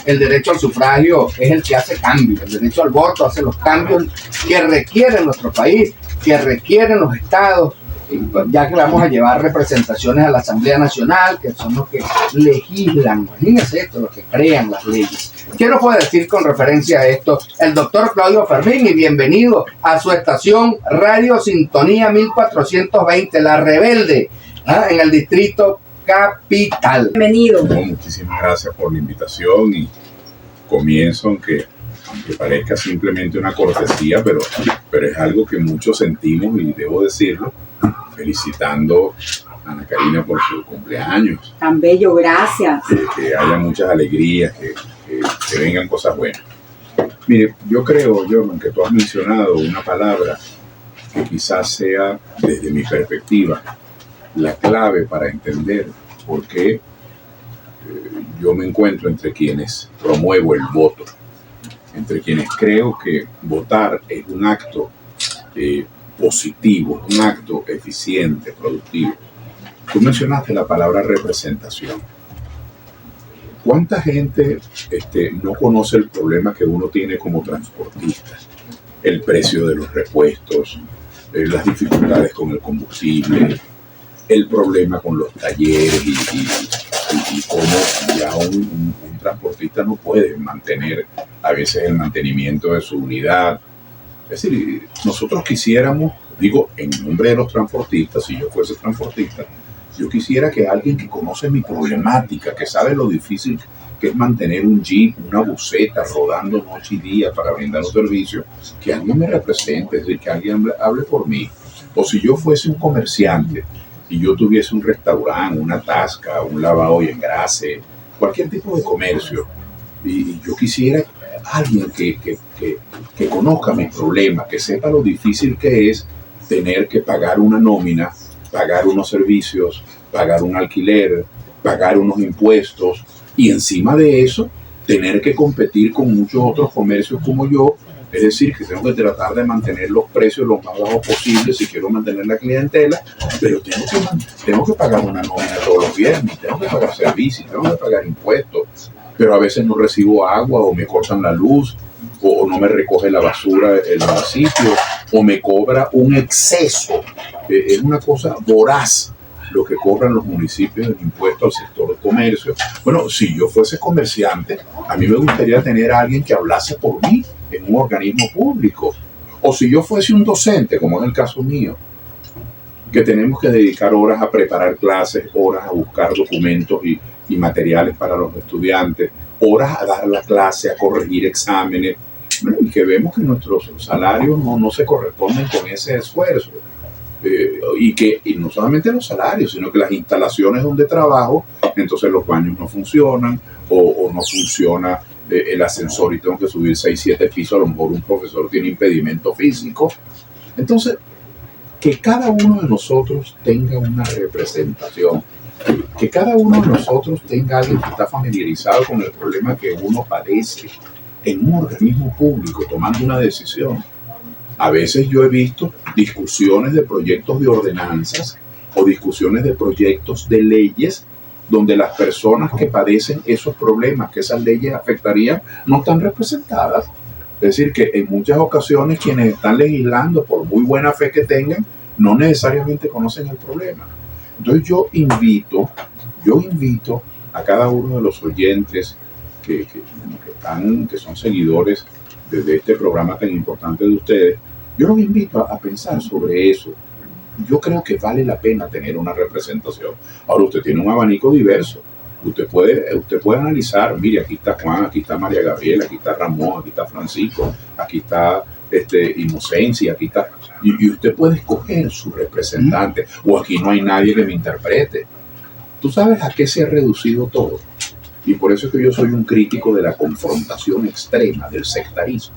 El derecho al sufragio es el que hace cambios. El derecho al voto hace los cambios que requiere nuestro país, que requieren los estados, ya que vamos a llevar representaciones a la Asamblea Nacional, que son los que legislan, imagínense esto, los que crean las leyes. ¿Qué nos puede decir con referencia a esto el doctor Claudio Fermín? Y bienvenido a su estación Radio Sintonía 1420, La Rebelde, en el distrito Capital. Bienvenido. Muchísimas gracias por la invitación y comienzo, aunque parezca simplemente una cortesía, pero es algo que muchos sentimos y debo decirlo, felicitando a Ana Karina por su cumpleaños. Tan bello, gracias. Que haya muchas alegrías, que vengan cosas buenas. Mire, yo creo, Jordan, que tú has mencionado una palabra que quizás sea, desde mi perspectiva, la clave para entender por qué yo me encuentro entre quienes promuevo el voto, entre quienes creo que votar es un acto positivo, un acto eficiente, productivo. Tú mencionaste la palabra representación. ¿Cuánta gente no conoce el problema que uno tiene como transportista? El precio de los repuestos, las dificultades con el combustible, el problema con los talleres y cómo ya un transportista no puede mantener a veces el mantenimiento de su unidad. Es decir, nosotros quisiéramos, digo, en nombre de los transportistas, si yo fuese transportista, yo quisiera que alguien que conoce mi problemática, que sabe lo difícil que es mantener un jeep, una buseta rodando noche y día para brindar un servicio, que alguien me represente, es decir, que alguien hable por mí. O si yo fuese un comerciante y yo tuviese un restaurante, una tasca, un lavado y engrase, cualquier tipo de comercio, y yo quisiera alguien que conozca mis problemas, que sepa lo difícil que es tener que pagar una nómina, pagar unos servicios, pagar un alquiler, pagar unos impuestos y encima de eso tener que competir con muchos otros comercios como yo. Es decir, que tengo que tratar de mantener los precios lo más bajos posible si quiero mantener la clientela, pero tengo que pagar una nómina todos los viernes, tengo que pagar servicios, tengo que pagar impuestos, pero a veces no recibo agua o me cortan la luz o no me recoge la basura el municipio o me cobra un exceso. Es una cosa voraz lo que cobran los municipios en impuestos al sector de comercio. Bueno, si yo fuese comerciante, a mí me gustaría tener a alguien que hablase por mí en un organismo público. O si yo fuese un docente, como es el caso mío, que tenemos que dedicar horas a preparar clases, horas a buscar documentos y materiales para los estudiantes, horas a dar la clase, a corregir exámenes, bueno, y que vemos que nuestros salarios no se corresponden con ese esfuerzo. Y no solamente los salarios, sino que las instalaciones donde trabajo, entonces los baños no funcionan o no funciona el ascensor y tengo que subir 6, 7 pisos, a lo mejor un profesor tiene impedimento físico. Entonces, que cada uno de nosotros tenga una representación, que cada uno de nosotros tenga alguien que está familiarizado con el problema que uno padece en un organismo público tomando una decisión. A veces yo he visto discusiones de proyectos de ordenanzas o discusiones de proyectos de leyes donde las personas que padecen esos problemas que esas leyes afectarían no están representadas. Es decir, que en muchas ocasiones quienes están legislando, por muy buena fe que tengan, no necesariamente conocen el problema. Entonces yo invito a cada uno de los oyentes que son seguidores de este programa tan importante de ustedes, yo los invito a pensar sobre eso. Yo creo que vale la pena tener una representación. Ahora, usted tiene un abanico diverso. Usted puede analizar, mire, aquí está Juan, aquí está María Gabriela, aquí está Ramón, aquí está Francisco, aquí está Inocencia, aquí está... Y usted puede escoger su representante, o aquí no hay nadie que me interprete. ¿Tú sabes a qué se ha reducido todo? Y por eso es que yo soy un crítico de la confrontación extrema, del sectarismo.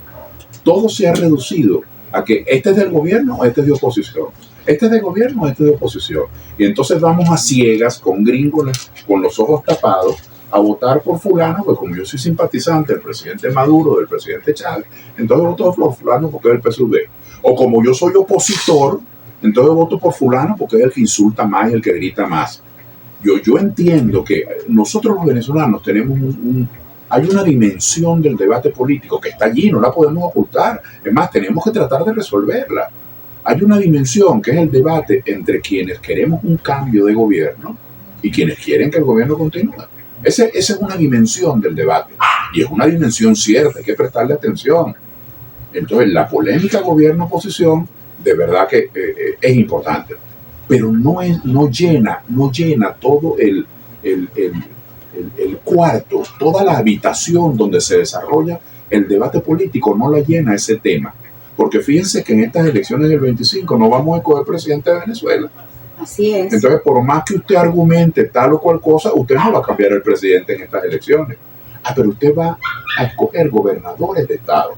Todo se ha reducido a que este es del gobierno o este es de oposición. Este es de gobierno o este es de oposición. Y entonces vamos a ciegas, con gringos, con los ojos tapados, a votar por fulano, pues como yo soy simpatizante del presidente Maduro, del presidente Chávez, entonces voto por fulano porque es el PSUV. O como yo soy opositor, entonces voto por fulano porque es el que insulta más y el que grita más. Yo entiendo que nosotros los venezolanos tenemos hay una dimensión del debate político que está allí, no la podemos ocultar. Es más, tenemos que tratar de resolverla. Hay una dimensión que es el debate entre quienes queremos un cambio de gobierno y quienes quieren que el gobierno continúe. Esa es una dimensión del debate. Y es una dimensión cierta, hay que prestarle atención. Entonces, la polémica gobierno-oposición, de verdad que es importante. Pero no llena todo el cuarto, toda la habitación donde se desarrolla el debate político, no la llena ese tema. Porque fíjense que en estas elecciones del 25 no vamos a escoger presidente de Venezuela. Así es. Entonces, por más que usted argumente tal o cual cosa, usted no va a cambiar el presidente en estas elecciones. Pero usted va a escoger gobernadores de estado.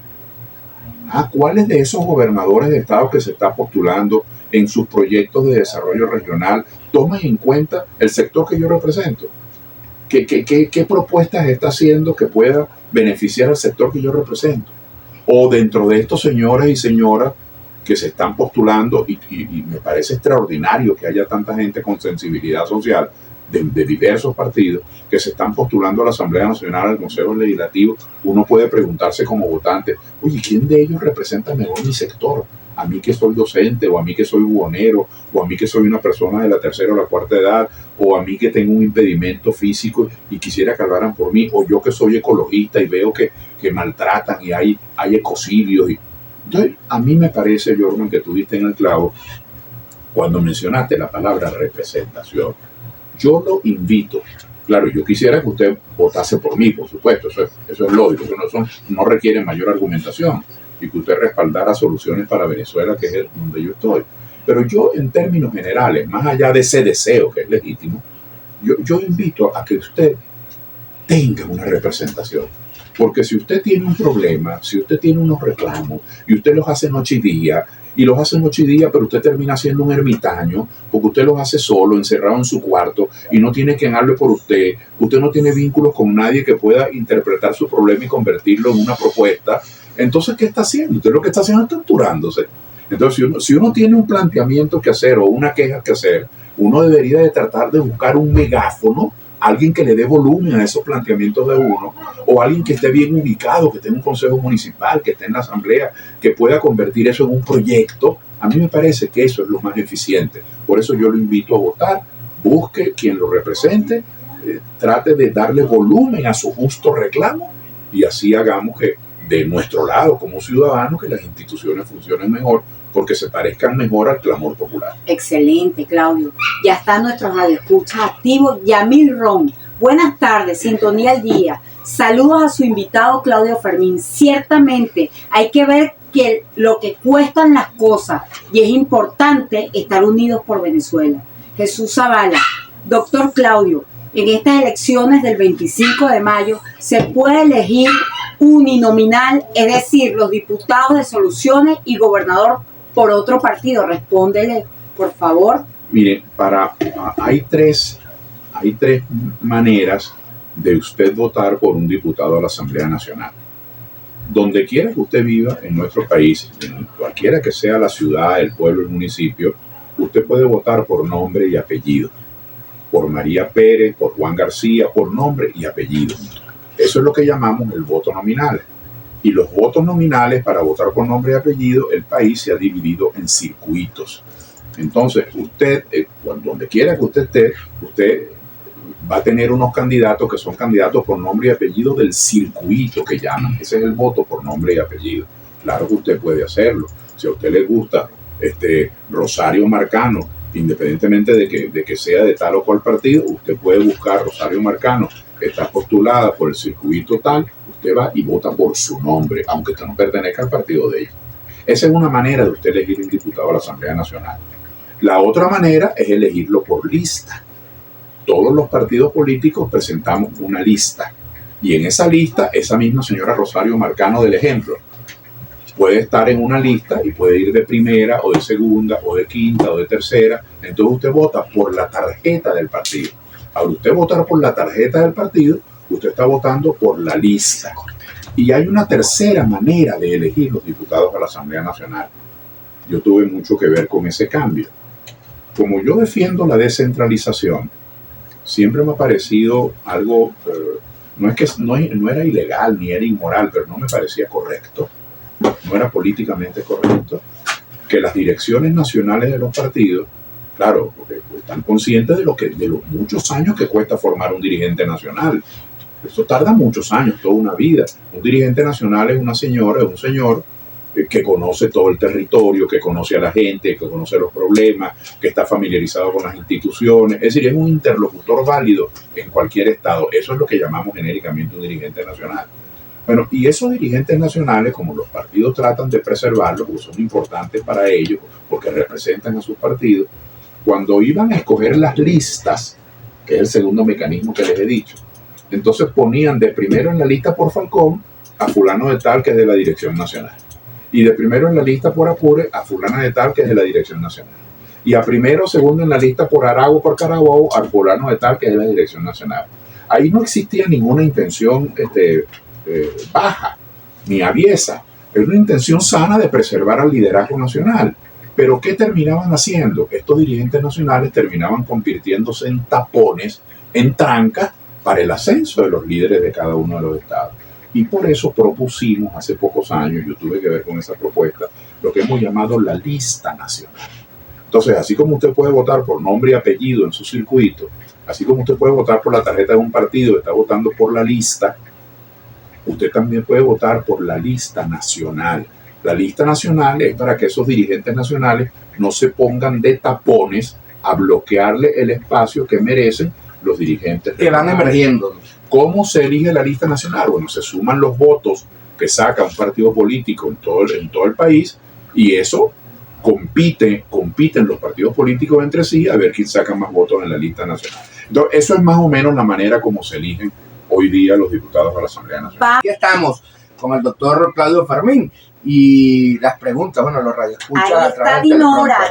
¿Cuáles de esos gobernadores de estado que se está postulando en sus proyectos de desarrollo regional toman en cuenta el sector que yo represento? ¿Qué propuestas está haciendo que pueda beneficiar al sector que yo represento? O dentro de estos señores y señoras que se están postulando, y me parece extraordinario que haya tanta gente con sensibilidad social de diversos partidos que se están postulando a la Asamblea Nacional, al Consejo Legislativo, uno puede preguntarse como votante, oye, ¿quién de ellos representa mejor mi sector? A mí que soy docente, o a mí que soy buhonero, o a mí que soy una persona de la tercera o la cuarta edad, o a mí que tengo un impedimento físico y quisiera que hablaran por mí, o yo que soy ecologista y veo que maltratan y hay ecocidios. Entonces, a mí me parece, Jordan, que tú diste en el clavo cuando mencionaste la palabra representación. Yo lo invito, claro, yo quisiera que usted votase por mí, por supuesto, eso es lógico, eso no requiere mayor argumentación, y que usted respaldara soluciones para Venezuela, que es donde yo estoy. Pero yo, en términos generales, más allá de ese deseo que es legítimo, yo invito a que usted tenga una representación. Porque si usted tiene un problema, si usted tiene unos reclamos, y usted los hace noche y día, pero usted termina siendo un ermitaño, porque usted los hace solo, encerrado en su cuarto, y no tiene quien hable por usted no tiene vínculos con nadie que pueda interpretar su problema y convertirlo en una propuesta, entonces, ¿qué está haciendo? Usted lo que está haciendo es torturándose. Entonces, si uno tiene un planteamiento que hacer o una queja que hacer, uno debería de tratar de buscar un megáfono, alguien que le dé volumen a esos planteamientos de uno, o alguien que esté bien ubicado, que tenga un consejo municipal, que esté en la asamblea, que pueda convertir eso en un proyecto. A mí me parece que eso es lo más eficiente. Por eso yo lo invito a votar, busque quien lo represente, trate de darle volumen a su justo reclamo, y así hagamos que de nuestro lado como ciudadanos que las instituciones funcionen mejor, porque se parezcan mejor al clamor popular. Excelente, Claudio. Ya están nuestros radioescuchas activos. Yamil Ron, buenas tardes, sintonía al día. Saludos a su invitado Claudio Fermín. Ciertamente hay que ver que lo que cuestan las cosas, y es importante estar unidos por Venezuela. Jesús Zavala, doctor Claudio, en estas elecciones del 25 de mayo se puede elegir uninominal, es decir, los diputados de Soluciones y gobernador por otro partido. Respóndele, por favor. Mire, hay tres maneras de usted votar por un diputado a la Asamblea Nacional. Donde quiera que usted viva en nuestro país, en cualquiera que sea la ciudad, el pueblo, el municipio, usted puede votar por nombre y apellido. Por María Pérez, por Juan García, por nombre y apellido. Eso es lo que llamamos el voto nominal. Y los votos nominales, para votar por nombre y apellido, el país se ha dividido en circuitos. Entonces, usted, donde quiera que usted esté, usted va a tener unos candidatos que son candidatos por nombre y apellido del circuito que llaman. Ese es el voto por nombre y apellido. Claro que usted puede hacerlo. Si a usted le gusta Rosario Marcano, independientemente de que sea de tal o cual partido, usted puede buscar Rosario Marcano, que está postulada por el circuito tal, usted va y vota por su nombre, aunque usted no pertenezca al partido de ella. Esa es una manera de usted elegir un diputado a la Asamblea Nacional. La otra manera es elegirlo por lista. Todos los partidos políticos presentamos una lista, y en esa lista, esa misma señora Rosario Marcano del ejemplo, puede estar en una lista y puede ir de primera o de segunda o de quinta o de tercera. Entonces usted vota por la tarjeta del partido. Al usted votar por la tarjeta del partido, usted está votando por la lista. Y hay una tercera manera de elegir los diputados a la Asamblea Nacional. Yo tuve mucho que ver con ese cambio. Como yo defiendo la descentralización, siempre me ha parecido algo no era ilegal ni era inmoral, pero no me parecía correcto, no era políticamente correcto que las direcciones nacionales de los partidos, claro, porque están conscientes de los muchos años que cuesta formar un dirigente nacional. Eso tarda muchos años, toda una vida. Un dirigente nacional es una señora, es un señor que conoce todo el territorio, que conoce a la gente, que conoce los problemas, que está familiarizado con las instituciones. Es decir, es un interlocutor válido en cualquier estado. Eso es lo que llamamos genéricamente un dirigente nacional. Bueno, y esos dirigentes nacionales, como los partidos tratan de preservarlos, porque son importantes para ellos, porque representan a sus partidos, cuando iban a escoger las listas, que es el segundo mecanismo que les he dicho, entonces ponían de primero en la lista por Falcón a fulano de tal que es de la Dirección Nacional. Y de primero en la lista por Apure a fulana de tal que es de la Dirección Nacional. Y a primero o segundo en la lista por Aragua por Carabobo a fulano de tal que es de la Dirección Nacional. Ahí no existía ninguna intención baja ni aviesa. Es una intención sana de preservar al liderazgo nacional. Pero ¿qué terminaban haciendo? Estos dirigentes nacionales terminaban convirtiéndose en tapones, en trancas para el ascenso de los líderes de cada uno de los estados. Y por eso propusimos hace pocos años, yo tuve que ver con esa propuesta, lo que hemos llamado la lista nacional. Entonces, así como usted puede votar por nombre y apellido en su circuito, así como usted puede votar por la tarjeta de un partido, está votando por la lista, usted también puede votar por la lista nacional. La lista nacional es para que esos dirigentes nacionales no se pongan de tapones a bloquearle el espacio que merecen los dirigentes que van emergiendo. ¿Cómo se elige la lista nacional? Bueno, se suman los votos que saca un partido político en todo el país y eso compiten los partidos políticos entre sí a ver quién saca más votos en la lista nacional. Entonces, eso es más o menos la manera como se eligen hoy día los diputados a la Asamblea Nacional. Aquí estamos con el doctor Claudio Fermín y las preguntas, bueno, los radioescuchas. Ahí está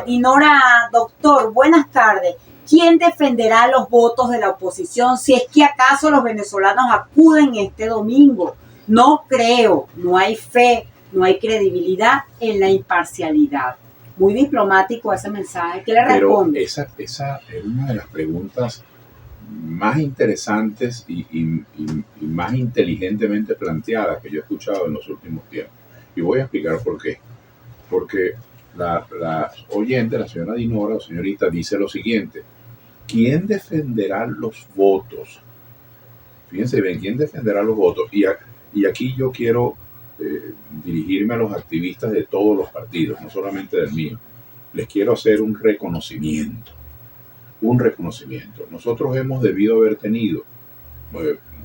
Dinora, doctor, buenas tardes. ¿Quién defenderá los votos de la oposición si es que acaso los venezolanos acuden este domingo? No creo, no hay fe, no hay credibilidad en la imparcialidad. Muy diplomático ese mensaje. ¿Qué le responde? Pero esa es una de las preguntas más interesantes y más inteligentemente planteadas que yo he escuchado en los últimos tiempos. Y voy a explicar por qué. Porque la oyente, la señora Dinora, o señorita, dice lo siguiente: ¿quién defenderá los votos? Fíjense bien, ¿quién defenderá los votos? Y aquí yo quiero dirigirme a los activistas de todos los partidos, no solamente del mío. Les quiero hacer un reconocimiento. Nosotros hemos debido haber tenido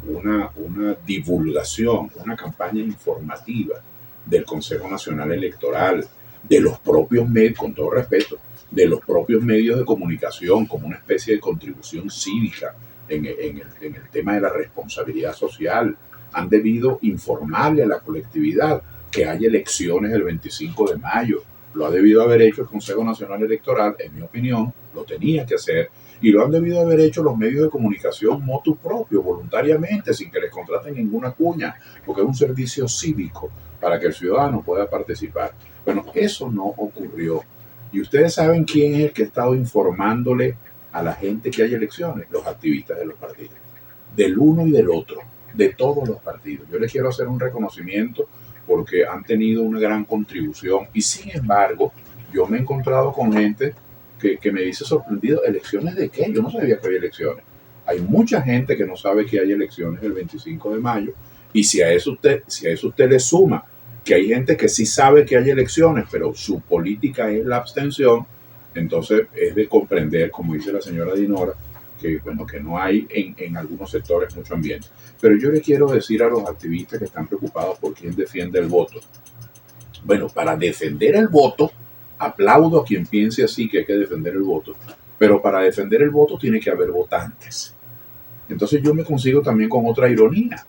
una divulgación, una campaña informativa del Consejo Nacional Electoral, de los propios medios, con todo respeto, de los propios medios de comunicación como una especie de contribución cívica en el tema de la responsabilidad social. Han debido informarle a la colectividad que hay elecciones el 25 de mayo. Lo ha debido haber hecho el Consejo Nacional Electoral, en mi opinión, lo tenía que hacer, y lo han debido haber hecho los medios de comunicación motu propio, voluntariamente, sin que les contraten ninguna cuña, porque es un servicio cívico para que el ciudadano pueda participar. Bueno, eso no ocurrió. Y ustedes saben quién es el que ha estado informándole a la gente que hay elecciones: los activistas de los partidos, del uno y del otro, de todos los partidos. Yo les quiero hacer un reconocimiento porque han tenido una gran contribución y sin embargo yo me he encontrado con gente que me dice sorprendido: ¿elecciones de qué? Yo no sabía que había elecciones. Hay mucha gente que no sabe que hay elecciones el 25 de mayo y si a eso usted le suma que hay gente que sí sabe que hay elecciones, pero su política es la abstención, entonces es de comprender, como dice la señora Dinora, que no hay en algunos sectores mucho ambiente. Pero yo le quiero decir a los activistas que están preocupados por quién defiende el voto. Bueno, para defender el voto, aplaudo a quien piense así que hay que defender el voto, pero para defender el voto tiene que haber votantes. Entonces yo me consigo también con otra ironía,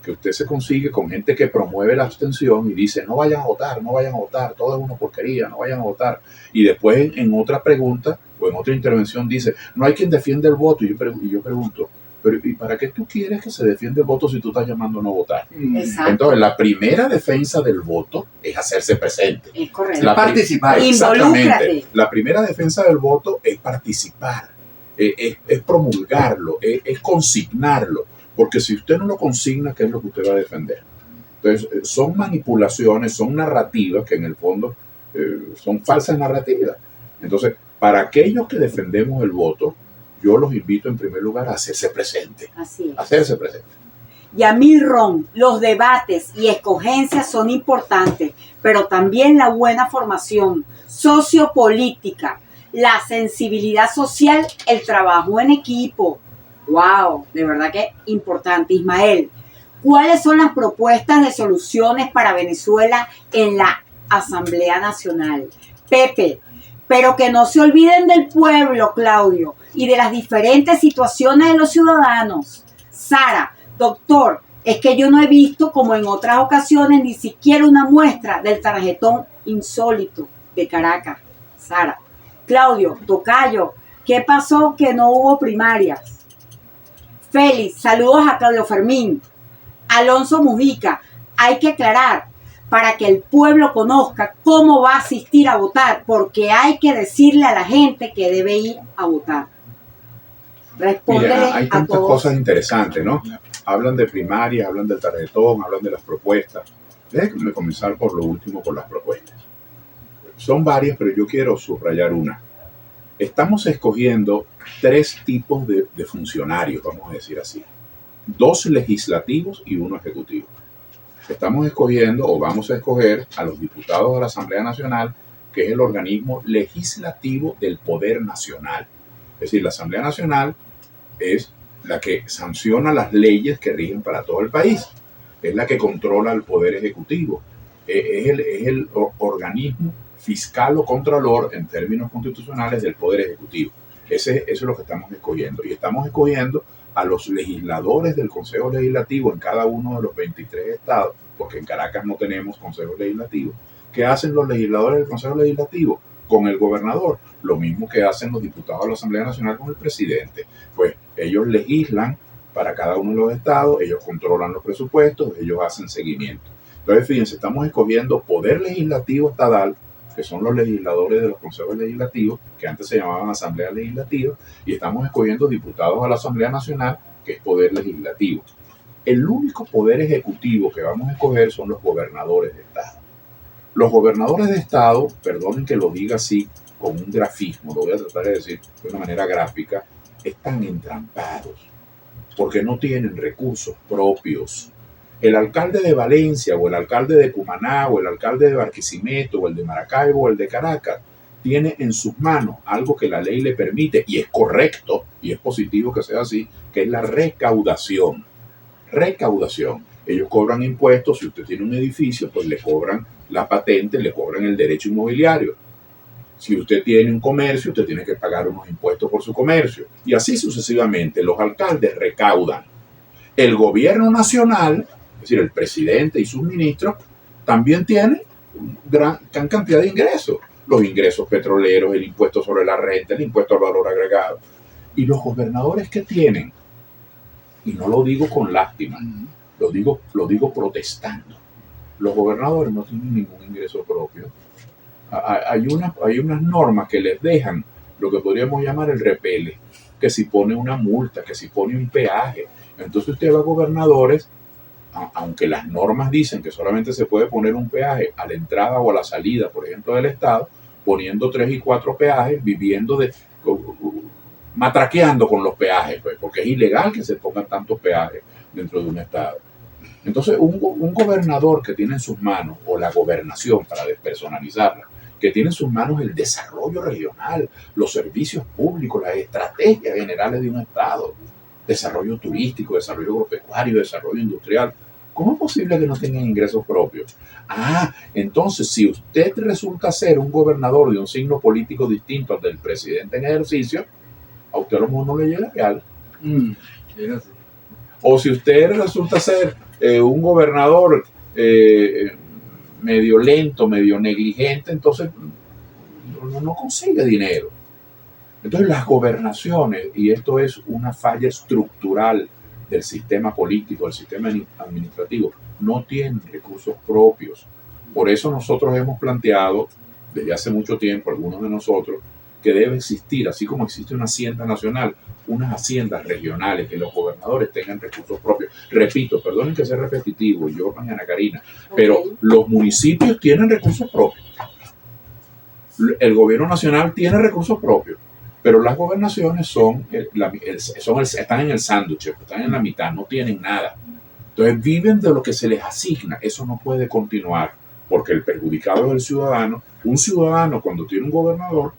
que usted se consigue con gente que promueve la abstención y dice no vayan a votar, todo es una porquería, no vayan a votar. Y después en otra pregunta o en otra intervención dice no hay quien defienda el voto. Y yo pregunto, pero ¿y para qué tú quieres que se defienda el voto si tú estás llamando a no votar? Exacto. Entonces la primera defensa del voto es hacerse presente. Es correcto. Participar. Exactamente. La primera defensa del voto es participar, es promulgarlo, es consignarlo. Porque si usted no lo consigna, ¿qué es lo que usted va a defender? Entonces, son manipulaciones, son narrativas que en el fondo son falsas narrativas. Entonces, para aquellos que defendemos el voto, yo los invito en primer lugar a hacerse presente. Así es. Hacerse presente. Yamil Ron, los debates y escogencias son importantes, pero también la buena formación sociopolítica, la sensibilidad social, el trabajo en equipo. ¡Wow! De verdad que importante. Ismael, ¿cuáles son las propuestas de soluciones para Venezuela en la Asamblea Nacional? Pepe, pero que no se olviden del pueblo, Claudio, y de las diferentes situaciones de los ciudadanos. Sara, doctor, es que yo no he visto, como en otras ocasiones, ni siquiera una muestra del tarjetón insólito de Caracas. Sara. Claudio, tocayo, ¿qué pasó que no hubo primarias? Félix, saludos a Claudio Fermín. Alonso Mujica, hay que aclarar para que el pueblo conozca cómo va a asistir a votar, porque hay que decirle a la gente que debe ir a votar. Respóndele Mira, hay a tantas todos. cosas interesantes, ¿no? Hablan de primarias, hablan del tarjetón, hablan de las propuestas. Déjenme comenzar por lo último, por las propuestas. Son varias, pero yo quiero subrayar una. Estamos escogiendo 3 tipos de funcionarios, vamos a decir así. 2 legislativos y 1 ejecutivo. Estamos escogiendo, o vamos a escoger, a los diputados de la Asamblea Nacional, que es el organismo legislativo del Poder Nacional. Es decir, la Asamblea Nacional es la que sanciona las leyes que rigen para todo el país. Es la que controla el Poder Ejecutivo. Es el organismo fiscal o contralor en términos constitucionales del Poder Ejecutivo. Eso es lo que estamos escogiendo. Y estamos escogiendo a los legisladores del Consejo Legislativo en cada uno de los 23 estados, porque en Caracas no tenemos Consejo Legislativo. ¿Qué hacen los legisladores del Consejo Legislativo? Con el gobernador, lo mismo que hacen los diputados de la Asamblea Nacional con el presidente. Pues ellos legislan para cada uno de los estados, ellos controlan los presupuestos, ellos hacen seguimiento. Entonces, fíjense, estamos escogiendo poder legislativo estatal, que son los legisladores de los consejos legislativos, que antes se llamaban Asamblea Legislativa, y estamos escogiendo diputados a la Asamblea Nacional, que es poder legislativo. El único poder ejecutivo que vamos a escoger son los gobernadores de estado. Los gobernadores de estado, perdonen que lo diga así, con un grafismo, lo voy a tratar de decir de una manera gráfica, están entrampados, porque no tienen recursos propios. El alcalde de Valencia, o el alcalde de Cumaná, o el alcalde de Barquisimeto, o el de Maracaibo, o el de Caracas, tiene en sus manos algo que la ley le permite, y es correcto, y es positivo que sea así, que es la recaudación. Recaudación. Ellos cobran impuestos. Si usted tiene un edificio, pues le cobran la patente, le cobran el derecho inmobiliario. Si usted tiene un comercio, usted tiene que pagar unos impuestos por su comercio. Y así sucesivamente, los alcaldes recaudan. El gobierno nacional, es decir, el presidente y sus ministros, también tienen gran cantidad de ingresos. Los ingresos petroleros, el impuesto sobre la renta, el impuesto al valor agregado. Y los gobernadores que tienen, y no lo digo con lástima, lo digo protestando. Los gobernadores no tienen ningún ingreso propio. Hay unas normas que les dejan lo que podríamos llamar el repele, que si pone una multa, que si pone un peaje. Entonces usted va a gobernadores, aunque las normas dicen que solamente se puede poner un peaje a la entrada o a la salida, por ejemplo, del estado, poniendo 3 y 4 peajes, matraqueando con los peajes, pues, porque es ilegal que se pongan tantos peajes dentro de un estado. Entonces, un gobernador que tiene en sus manos, o la gobernación, para despersonalizarla, que tiene en sus manos el desarrollo regional, los servicios públicos, las estrategias generales de un estado, desarrollo turístico, desarrollo agropecuario, desarrollo industrial, ¿cómo es posible que no tengan ingresos propios? Entonces, si usted resulta ser un gobernador de un signo político distinto al del presidente en ejercicio, a usted a lo mejor no le llega real. O si usted resulta ser un gobernador medio lento, medio negligente, entonces no consigue dinero. Entonces las gobernaciones, y esto es una falla estructural del sistema político, del sistema administrativo, no tienen recursos propios. Por eso nosotros hemos planteado, desde hace mucho tiempo, algunos de nosotros, que debe existir, así como existe una hacienda nacional, unas haciendas regionales, que los gobernadores tengan recursos propios. Repito, perdonen que sea repetitivo, yo, Ana Karina, pero los municipios tienen recursos propios. El gobierno nacional tiene recursos propios, pero las gobernaciones están en el sándwich, están en la mitad, no tienen nada. Entonces viven de lo que se les asigna. Eso no puede continuar, porque el perjudicado es el ciudadano. Un ciudadano, cuando tiene un gobernador,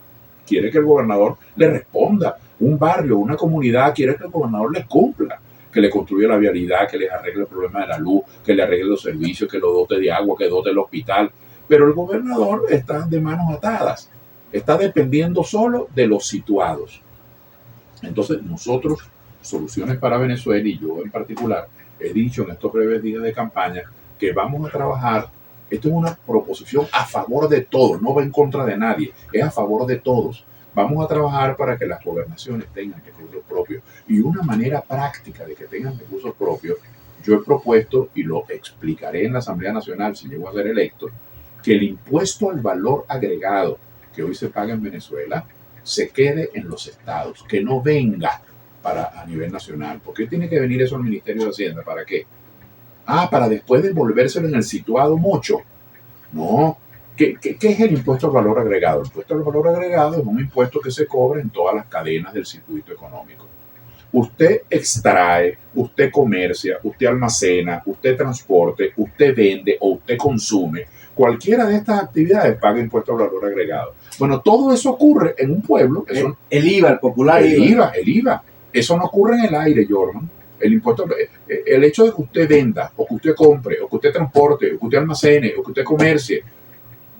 quiere que el gobernador le responda. Un barrio, una comunidad quiere que el gobernador les cumpla, que le construya la vialidad, que les arregle el problema de la luz, que le arregle los servicios, que lo dote de agua, que dote el hospital. Pero el gobernador está de manos atadas, está dependiendo solo de los situados. Entonces nosotros, Soluciones para Venezuela, y yo en particular, he dicho en estos breves días de campaña que vamos a trabajar. Esto es una proposición a favor de todos, no va en contra de nadie, es a favor de todos. Vamos a trabajar para que las gobernaciones tengan recursos propios. Y una manera práctica de que tengan recursos propios, yo he propuesto, y lo explicaré en la Asamblea Nacional si llego a ser electo, que el impuesto al valor agregado que hoy se paga en Venezuela se quede en los estados, que no venga a nivel nacional. ¿Por qué tiene que venir eso al Ministerio de Hacienda? ¿Para qué? Para después devolvérselo en el situado mucho. No. ¿Qué es el impuesto al valor agregado? El impuesto al valor agregado es un impuesto que se cobra en todas las cadenas del circuito económico. Usted extrae, usted comercia, usted almacena, usted transporte, usted vende o usted consume. Cualquiera de estas actividades paga impuesto al valor agregado. Bueno, todo eso ocurre en un pueblo. El IVA, el popular IVA. El IVA. Eso no ocurre en el aire, Jordan. El impuesto, el hecho de que usted venda, o que usted compre, o que usted transporte, o que usted almacene, o que usted comercie,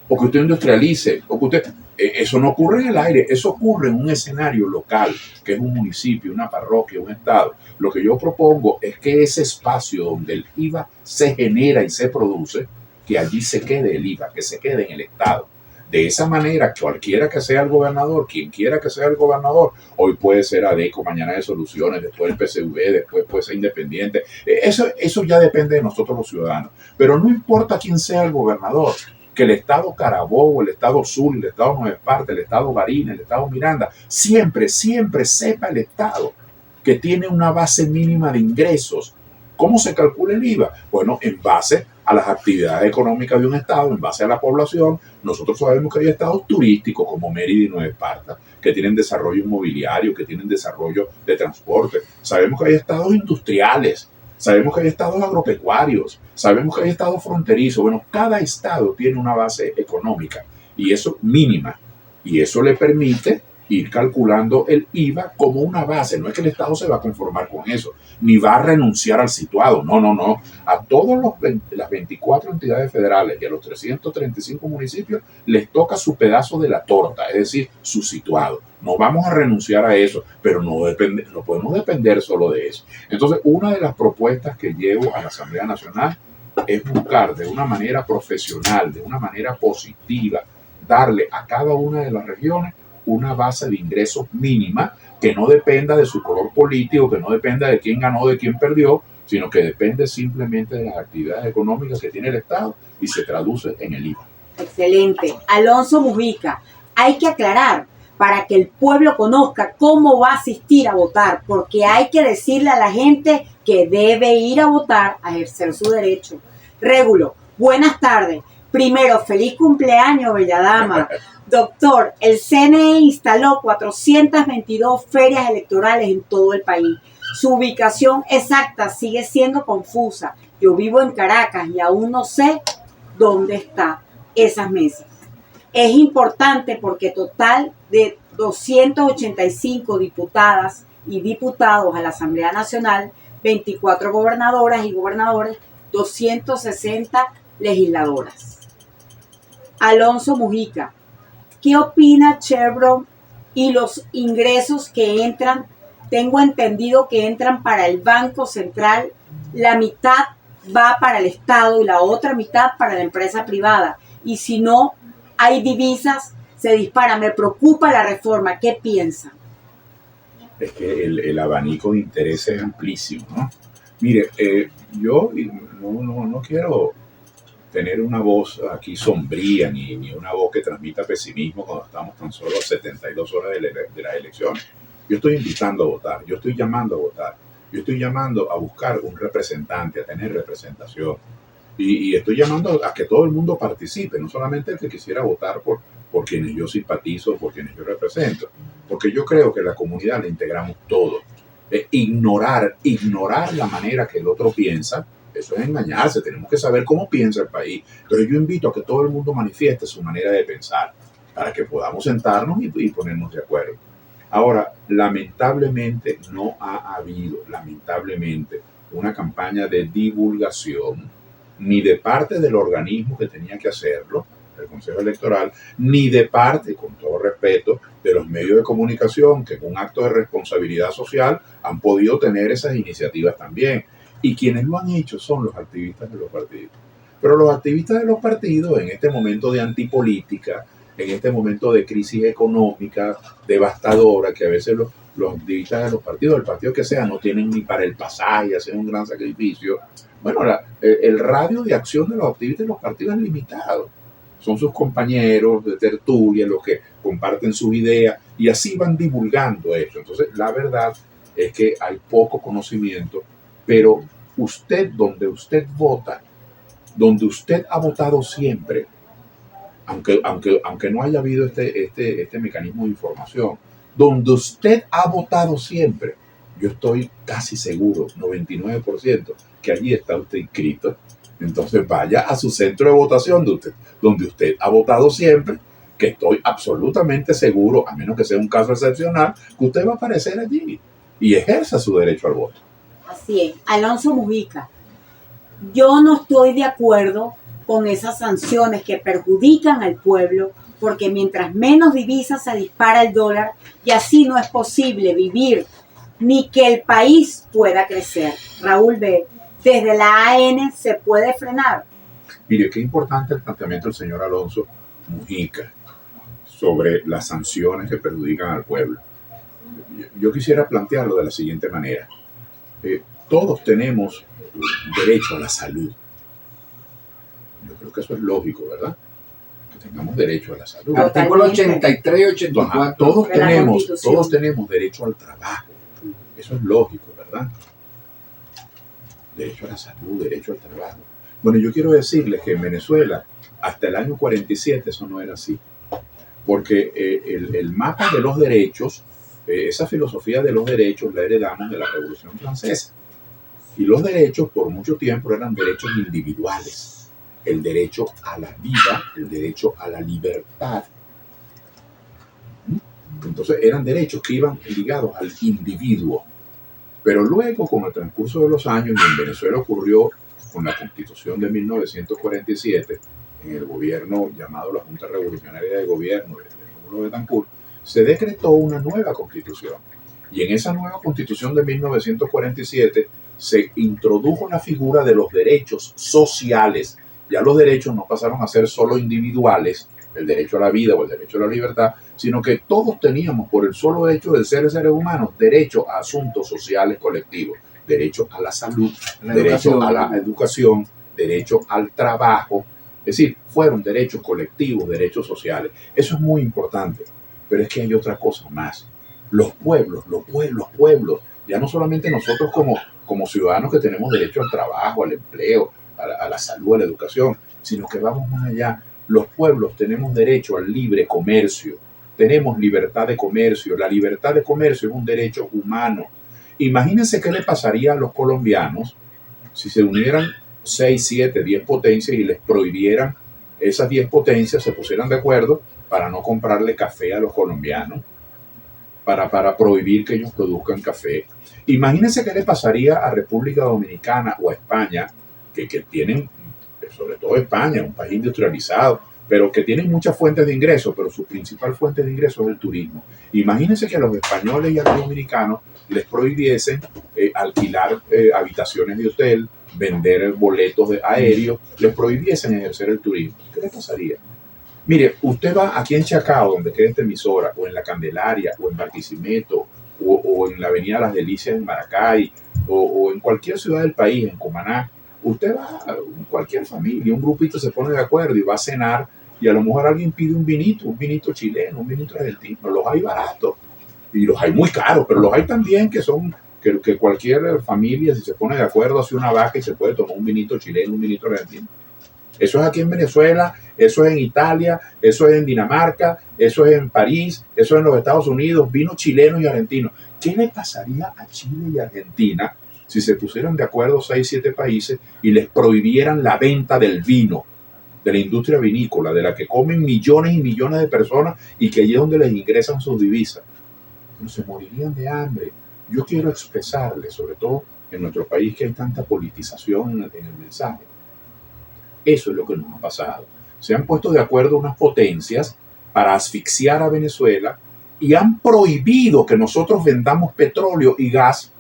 o que usted industrialice, o que usted... Eso no ocurre en el aire, eso ocurre en un escenario local, que es un municipio, una parroquia, un estado. Lo que yo propongo es que ese espacio donde el IVA se genera y se produce, que allí se quede el IVA, que se quede en el estado. De esa manera, cualquiera que sea el gobernador, quien quiera que sea el gobernador, hoy puede ser ADECO, mañana de Soluciones, después el PCV, después puede ser independiente. Eso ya depende de nosotros los ciudadanos. Pero no importa quién sea el gobernador, que el estado Carabobo, el estado Sur, el estado Nueva Esparta, el estado Barinas, el estado Miranda, siempre sepa el estado que tiene una base mínima de ingresos. ¿Cómo se calcula el IVA? Bueno, en base a las actividades económicas de un estado, en base a la población. Nosotros sabemos que hay estados turísticos como Mérida y Nueva Esparta, que tienen desarrollo inmobiliario, que tienen desarrollo de transporte. Sabemos que hay estados industriales, sabemos que hay estados agropecuarios, sabemos que hay estados fronterizos. Bueno, cada estado tiene una base económica y eso mínima. Y eso le permite ir calculando el IVA como una base. No es que el Estado se va a conformar con eso, ni va a renunciar al situado. No. A todas las 24 entidades federales y a los 335 municipios les toca su pedazo de la torta, es decir, su situado. No vamos a renunciar a eso, pero no podemos depender solo de eso. Entonces, una de las propuestas que llevo a la Asamblea Nacional es buscar de una manera profesional, de una manera positiva, darle a cada una de las regiones una base de ingresos mínima que no dependa de su color político, que no dependa de quién ganó, de quién perdió, sino que depende simplemente de las actividades económicas que tiene el Estado y se traduce en el IVA. Excelente. Alonso Mujica, hay que aclarar para que el pueblo conozca cómo va a asistir a votar, porque hay que decirle a la gente que debe ir a votar, a ejercer su derecho. Régulo, buenas tardes. Primero, feliz cumpleaños, bella dama. Doctor, el CNE instaló 422 ferias electorales en todo el país. Su ubicación exacta sigue siendo confusa. Yo vivo en Caracas y aún no sé dónde están esas mesas. Es importante porque total de 285 diputadas y diputados a la Asamblea Nacional, 24 gobernadoras y gobernadores, 260 legisladoras. Alonso Mujica, ¿qué opina Chevron y los ingresos que entran? Tengo entendido que entran para el Banco Central, la mitad va para el Estado y la otra mitad para la empresa privada. Y si no hay divisas, se dispara. Me preocupa la reforma. ¿Qué piensan? Es que el abanico de interés es amplísimo, ¿no? Mire, yo no quiero tener una voz aquí sombría, ni una voz que transmita pesimismo cuando estamos tan solo a 72 horas de las elecciones. Yo estoy invitando a votar, yo estoy llamando a votar, yo estoy llamando a buscar un representante, a tener representación. Y estoy llamando a que todo el mundo participe, no solamente el que quisiera votar por quienes yo simpatizo, por quienes yo represento, porque yo creo que la comunidad la integramos todos. Ignorar la manera que el otro piensa, eso es engañarse. Tenemos que saber cómo piensa el país. Entonces yo invito a que todo el mundo manifieste su manera de pensar para que podamos sentarnos y ponernos de acuerdo. Ahora, lamentablemente no ha habido, lamentablemente, una campaña de divulgación ni de parte del organismo que tenía que hacerlo, el Consejo Electoral, ni de parte, con todo respeto, de los medios de comunicación que en un acto de responsabilidad social han podido tener esas iniciativas también. Y quienes lo han hecho son los activistas de los partidos. Pero los activistas de los partidos, en este momento de antipolítica, en este momento de crisis económica devastadora, que a veces los activistas de los partidos, el partido que sea, no tienen ni para el pasaje, hacen un gran sacrificio. Bueno, el radio de acción de los activistas de los partidos es limitado. Son sus compañeros de tertulia los que comparten sus ideas y así van divulgando eso. Entonces, la verdad es que hay poco conocimiento, pero usted, donde usted vota, donde usted ha votado siempre, aunque no haya habido este mecanismo de información, donde usted ha votado siempre, yo estoy casi seguro, 99%, que allí está usted inscrito. Entonces vaya a su centro de votación donde usted ha votado siempre, que estoy absolutamente seguro, a menos que sea un caso excepcional, que usted va a aparecer allí y ejerza su derecho al voto. Así es. Alonso Mujica, yo no estoy de acuerdo con esas sanciones que perjudican al pueblo, porque mientras menos divisas se dispara el dólar y así no es posible vivir ni que el país pueda crecer. Raúl B., desde la AN se puede frenar. Mire, qué importante el planteamiento del señor Alonso Mujica sobre las sanciones que perjudican al pueblo. Yo quisiera plantearlo de la siguiente manera. Todos tenemos derecho a la salud. Yo creo que eso es lógico, ¿verdad? Que tengamos derecho a la salud. Artículo 83 y 84. Todos tenemos derecho al trabajo. Eso es lógico, ¿verdad? Derecho a la salud, derecho al trabajo. Bueno, yo quiero decirles que en Venezuela, hasta el año 47, eso no era así. Porque el mapa de los derechos, esa filosofía de los derechos la heredamos de la Revolución Francesa. Y los derechos por mucho tiempo eran derechos individuales. El derecho a la vida, el derecho a la libertad. Entonces eran derechos que iban ligados al individuo. Pero luego, con el transcurso de los años, y en Venezuela ocurrió con la Constitución de 1947, en el gobierno llamado la Junta Revolucionaria de Gobierno de Rómulo Betancourt, se decretó una nueva Constitución. Y en esa nueva Constitución de 1947 se introdujo la figura de los derechos sociales. Ya los derechos no pasaron a ser solo individuales, el derecho a la vida o el derecho a la libertad, sino que todos teníamos, por el solo hecho de ser seres humanos, derecho a asuntos sociales colectivos, derecho a la salud, derecho a la educación, derecho al trabajo. Es decir, fueron derechos colectivos, derechos sociales. Eso es muy importante, pero es que hay otra cosa más. Los pueblos, ya no solamente nosotros como ciudadanos que tenemos derecho al trabajo, al empleo, a la salud, a la educación, sino que vamos más allá. Los pueblos tenemos derecho al libre comercio, tenemos libertad de comercio. La libertad de comercio es un derecho humano. Imagínense qué le pasaría a los colombianos si se unieran 6, 7, 10 potencias y les prohibieran, esas 10 potencias se pusieran de acuerdo para no comprarle café a los colombianos, para prohibir que ellos produzcan café. Imagínense qué le pasaría a República Dominicana o a España, que tienen, sobre todo España, un país industrializado, pero que tienen muchas fuentes de ingresos, pero su principal fuente de ingresos es el turismo. Imagínense que a los españoles y a los dominicanos les prohibiesen alquilar habitaciones de hotel, vender boletos aéreos, les prohibiesen ejercer el turismo. ¿Qué les pasaría? Mire, usted va aquí en Chacao, donde queda esta emisora, o en La Candelaria, o en Barquisimeto, o en la Avenida Las Delicias en Maracay, o en cualquier ciudad del país, en Cumaná, Usted va a cualquier familia, un grupito se pone de acuerdo y va a cenar y a lo mejor alguien pide un vinito chileno, un vinito argentino. Los hay baratos y los hay muy caros, pero los hay también que cualquier familia, si se pone de acuerdo, hace una vaca y se puede tomar un vinito chileno, un vinito argentino. Eso es aquí en Venezuela, eso es en Italia, eso es en Dinamarca, eso es en París, eso es en los Estados Unidos, vino chileno y argentino. ¿Qué le pasaría a Chile y Argentina si se pusieran de acuerdo 6, 7 países y les prohibieran la venta del vino, de la industria vinícola, de la que comen millones y millones de personas y que allí es donde les ingresan sus divisas? No se morirían de hambre. Yo quiero expresarles, sobre todo en nuestro país, que hay tanta politización en el mensaje. Eso es lo que nos ha pasado. Se han puesto de acuerdo unas potencias para asfixiar a Venezuela y han prohibido que nosotros vendamos petróleo y gas.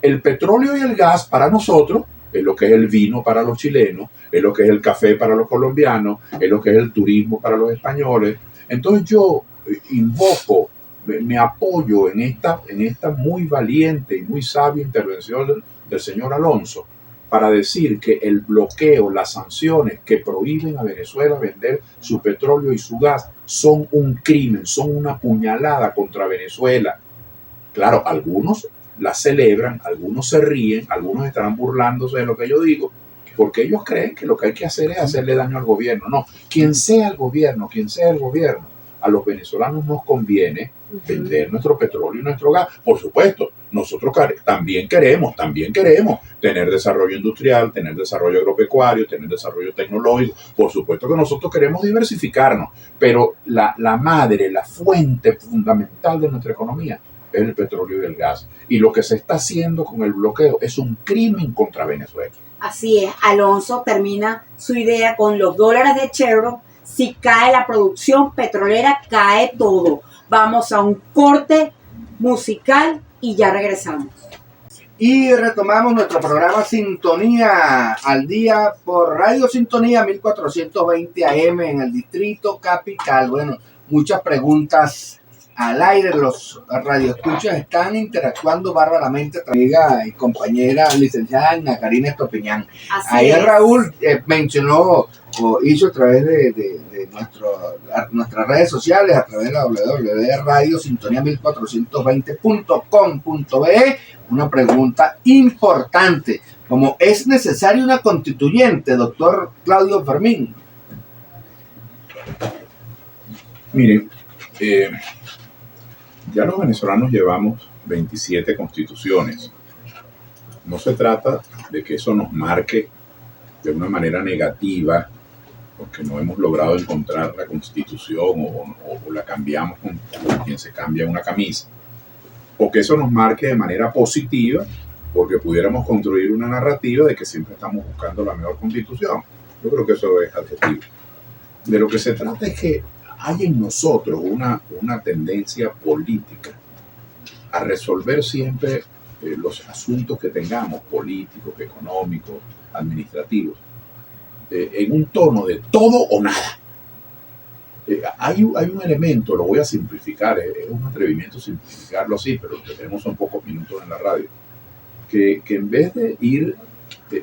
El petróleo y el gas para nosotros es lo que es el vino para los chilenos, es lo que es el café para los colombianos, es lo que es el turismo para los españoles. Entonces yo invoco, me apoyo en esta muy valiente y muy sabia intervención del señor Alonso para decir que el bloqueo, las sanciones que prohíben a Venezuela vender su petróleo y su gas son un crimen, son una puñalada contra Venezuela. Claro, algunos la celebran, algunos se ríen, algunos estarán burlándose de lo que yo digo, porque ellos creen que lo que hay que hacer es hacerle daño al gobierno. No, quien sea el gobierno, a los venezolanos nos conviene vender nuestro petróleo y nuestro gas. Por supuesto, nosotros también queremos tener desarrollo industrial, tener desarrollo agropecuario, tener desarrollo tecnológico. Por supuesto que nosotros queremos diversificarnos, pero la fuente fundamental de nuestra economía es el petróleo y el gas. Y lo que se está haciendo con el bloqueo es un crimen contra Venezuela. Así es, Alonso termina su idea con los dólares de Chevron. Si cae la producción petrolera, cae todo. Vamos a un corte musical y ya regresamos. Y retomamos nuestro programa Sintonía al Día por Radio Sintonía 1420 AM en el Distrito Capital. Bueno, muchas preguntas al aire. Los radioescuchas están interactuando bárbaramente. Amiga y compañera licenciada Ana Karina Estopiñán. Ayer Raúl mencionó o hizo a través de nuestras redes sociales, a través de la www.radiosintonía1420.com.be, una pregunta importante, como ¿es necesaria una constituyente, doctor Claudio Fermín? Miren, ya los venezolanos llevamos 27 constituciones. No se trata de que eso nos marque de una manera negativa, porque no hemos logrado encontrar la constitución o la cambiamos con quien se cambia una camisa, o que eso nos marque de manera positiva, porque pudiéramos construir una narrativa de que siempre estamos buscando la mejor constitución. Yo creo que eso es adjetivo. De lo que se trata es que hay en nosotros una tendencia política a resolver siempre los asuntos que tengamos, políticos, económicos, administrativos, en un tono de todo o nada. Hay un elemento, lo voy a simplificar, es un atrevimiento simplificarlo así, pero tenemos son pocos minutos en la radio, que en vez de ir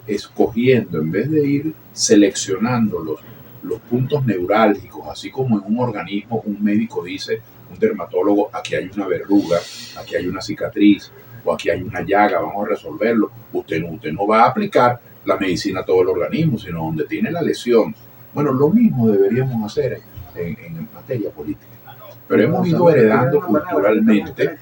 escogiendo, en vez de ir seleccionando los puntos neurálgicos, así como en un organismo un médico dice, un dermatólogo, aquí hay una verruga, aquí hay una cicatriz, o aquí hay una llaga, vamos a resolverlo. Usted no va a aplicar la medicina a todo el organismo, sino donde tiene la lesión. Bueno, lo mismo deberíamos hacer en materia política. Pero hemos ido heredando culturalmente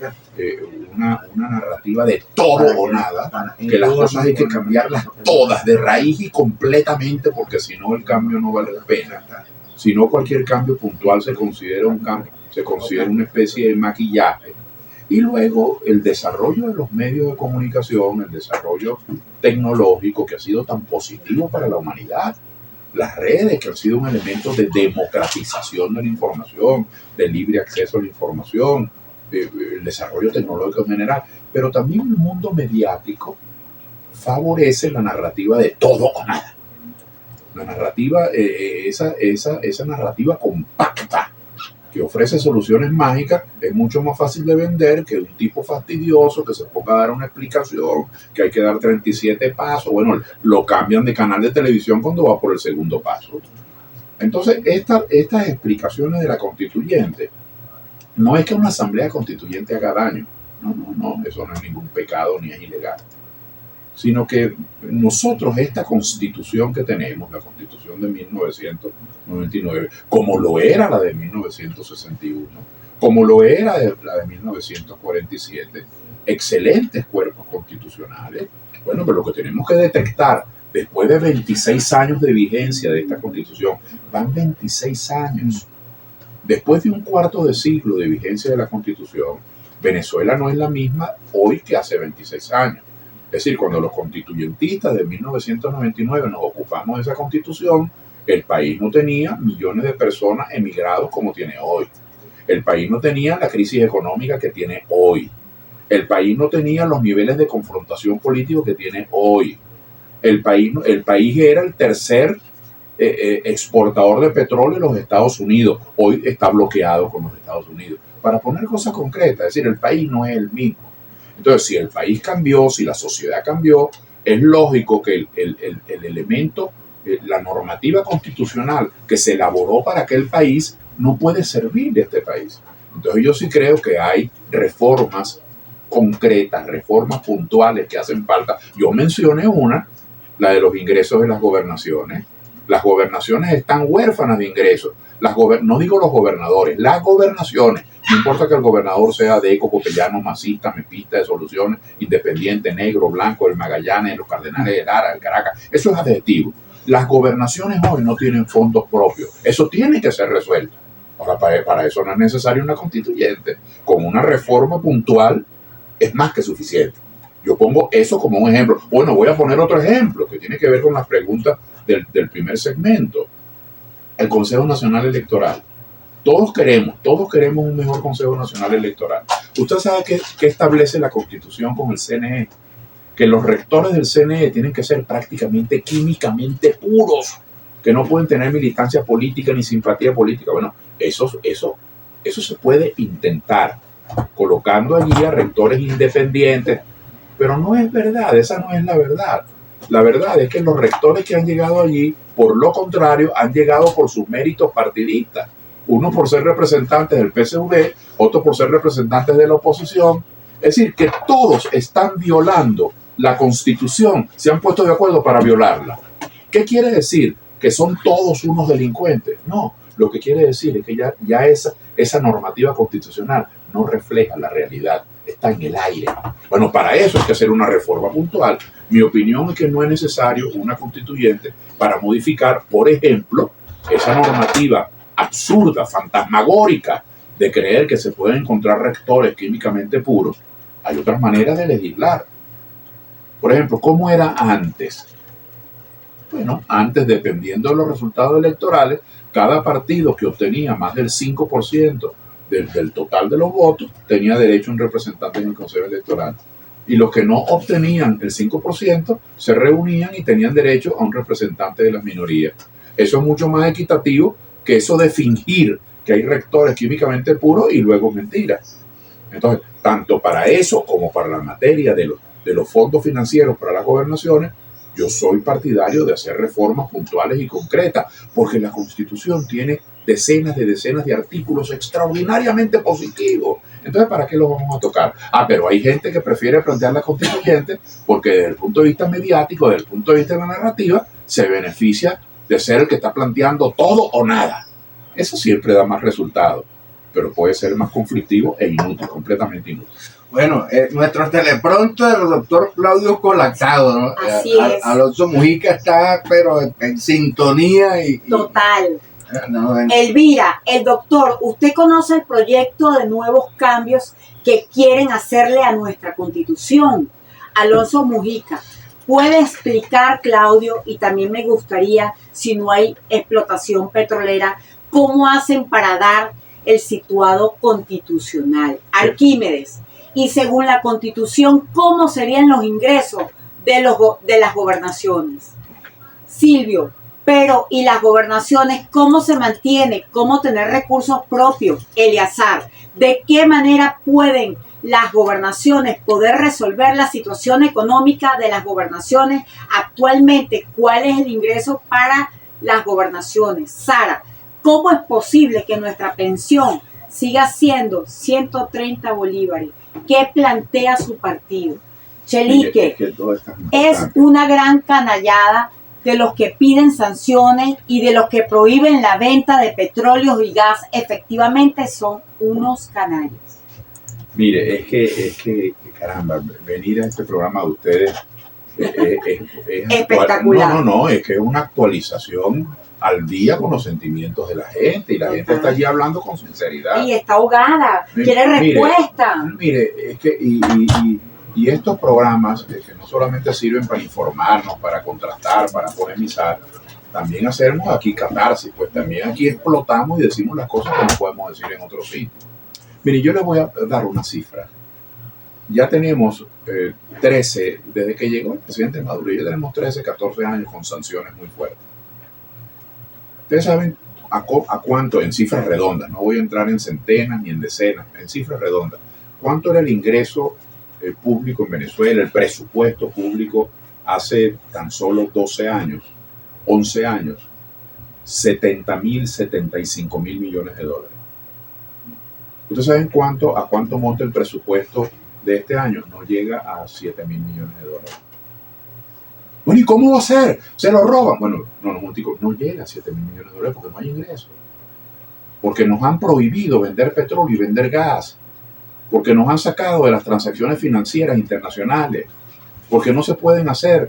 una narrativa de todo o nada, que las cosas hay que cambiarlas todas, de raíz y completamente, porque si no el cambio no vale la pena. Si no, cualquier cambio puntual se considera un cambio, se considera una especie de maquillaje. Y luego el desarrollo de los medios de comunicación, el desarrollo tecnológico que ha sido tan positivo para la humanidad, las redes que han sido un elemento de democratización de la información, de libre acceso a la información, el desarrollo tecnológico en general, pero también el mundo mediático favorece la narrativa de todo o nada. La narrativa, esa narrativa compacta, que ofrece soluciones mágicas, es mucho más fácil de vender que un tipo fastidioso que se ponga a dar una explicación, que hay que dar 37 pasos. Bueno, lo cambian de canal de televisión cuando va por el segundo paso. Entonces, estas explicaciones de la constituyente, no es que una asamblea constituyente haga daño. No, eso no es ningún pecado ni es ilegal. Sino que nosotros, esta constitución que tenemos, la constitución de 1999, como lo era la de 1961, como lo era la de 1947, excelentes cuerpos constitucionales. Bueno, pero lo que tenemos que detectar, después de 26 años de vigencia de esta constitución, van 26 años. Después de un cuarto de siglo de vigencia de la constitución, Venezuela no es la misma hoy que hace 26 años. Es decir, cuando los constituyentistas de 1999 nos ocupamos de esa constitución, el país no tenía millones de personas emigrados como tiene hoy. El país no tenía la crisis económica que tiene hoy. El país no tenía los niveles de confrontación político que tiene hoy. El país era el tercer exportador de petróleo en los Estados Unidos. Hoy está bloqueado con los Estados Unidos. Para poner cosas concretas, es decir, el país no es el mismo. Entonces, si el país cambió, si la sociedad cambió, es lógico que el elemento, la normativa constitucional que se elaboró para aquel país no puede servirle a este país. Entonces, yo sí creo que hay reformas concretas, reformas puntuales que hacen falta. Yo mencioné una, la de los ingresos de las gobernaciones. Las gobernaciones están huérfanas de ingresos. No digo los gobernadores, las gobernaciones. No importa que el gobernador sea de Eco, Copellano, Masista, Mepista, de Soluciones, Independiente, Negro, Blanco, el Magallanes, los Cardenales de Lara, el Caracas. Eso es adjetivo. Las gobernaciones hoy no tienen fondos propios. Eso tiene que ser resuelto. Ahora, para eso no es necesario una constituyente. Con una reforma puntual es más que suficiente. Yo pongo eso como un ejemplo. Bueno, voy a poner otro ejemplo que tiene que ver con las preguntas del primer segmento. El Consejo Nacional Electoral. Todos queremos un mejor Consejo Nacional Electoral. ¿Usted sabe qué establece la Constitución con el CNE? Que los rectores del CNE tienen que ser prácticamente químicamente puros, que no pueden tener militancia política ni simpatía política. Bueno, eso se puede intentar, colocando allí a rectores independientes, pero no es verdad, esa no es la verdad. La verdad es que los rectores que han llegado allí, por lo contrario, han llegado por sus méritos partidistas. Uno por ser representantes del PSV, otro por ser representantes de la oposición. Es decir, que todos están violando la Constitución, se han puesto de acuerdo para violarla. ¿Qué quiere decir? ¿Que son todos unos delincuentes? No, lo que quiere decir es que ya esa normativa constitucional no refleja la realidad, está en el aire. Bueno, para eso hay que hacer una reforma puntual. Mi opinión es que no es necesario una constituyente para modificar, por ejemplo, esa normativa absurda, fantasmagórica, de creer que se pueden encontrar rectores químicamente puros. Hay otras maneras de legislar. Por ejemplo, ¿cómo era antes? Bueno, antes, dependiendo de los resultados electorales, cada partido que obtenía más del 5% del total de los votos tenía derecho a un representante en el Consejo Electoral. Y los que no obtenían el 5% se reunían y tenían derecho a un representante de las minorías. Eso es mucho más equitativo que eso de fingir que hay rectores químicamente puros y luego mentiras. Entonces, tanto para eso como para la materia de los fondos financieros para las gobernaciones, yo soy partidario de hacer reformas puntuales y concretas, porque la Constitución tiene decenas de artículos extraordinariamente positivos. Entonces, ¿para qué los vamos a tocar? Pero hay gente que prefiere plantear la constituyente porque desde el punto de vista mediático, desde el punto de vista de la narrativa, se beneficia de ser el que está planteando todo o nada. Eso siempre da más resultados, pero puede ser más conflictivo e inútil, completamente inútil. Bueno, nuestro teleprompter, el doctor Claudio colapsado, ¿no? Así es. Alonso Mujica está, pero en sintonía y total. Elvira, el doctor, ¿usted conoce el proyecto de nuevos cambios que quieren hacerle a nuestra Constitución? Alonso Mujica, ¿puede explicar, Claudio? Y también me gustaría, si no hay explotación petrolera, ¿cómo hacen para dar el situado constitucional? Arquímedes. Y según la Constitución, ¿cómo serían los ingresos de las gobernaciones? Silvio, Pero, ¿y las gobernaciones? ¿Cómo se mantiene? ¿Cómo tener recursos propios? Eleazar, ¿de qué manera pueden las gobernaciones poder resolver la situación económica de las gobernaciones actualmente? ¿Cuál es el ingreso para las gobernaciones? Sara, ¿cómo es posible que nuestra pensión siga siendo 130 bolívares? ¿Qué plantea su partido? Chelique, es una gran canallada de los que piden sanciones y de los que prohíben la venta de petróleo y gas. Efectivamente son unos canallas. Mire, es que caramba, venir a este programa de ustedes es espectacular. No, es que es una actualización al día con los sentimientos de la gente, y la gente está allí hablando con sinceridad. Y está ahogada, quiere respuesta. Mire, es que y estos programas que no solamente sirven para informarnos, para contrastar, para polemizar, también hacemos aquí catarsis, pues también aquí explotamos y decimos las cosas que no podemos decir en otros sitios. Mire, yo les voy a dar una cifra. Ya tenemos 13, desde que llegó el presidente Maduro, ya tenemos 13, 14 años con sanciones muy fuertes. Ustedes saben a cuánto, en cifras redondas, no voy a entrar en centenas ni en decenas, en cifras redondas, cuánto era el ingreso público en Venezuela, el presupuesto público hace tan solo 12 años, 11 años, 70.000, 75.000 millones de dólares. ¿Ustedes saben a cuánto monta el presupuesto de este año? No llega a 7.000 millones de dólares. Bueno, ¿y cómo va a ser? ¿Se lo roban? Bueno, no llega a 7.000 millones de dólares porque no hay ingresos. Porque nos han prohibido vender petróleo y vender gas. Porque nos han sacado de las transacciones financieras internacionales. Porque no se pueden hacer.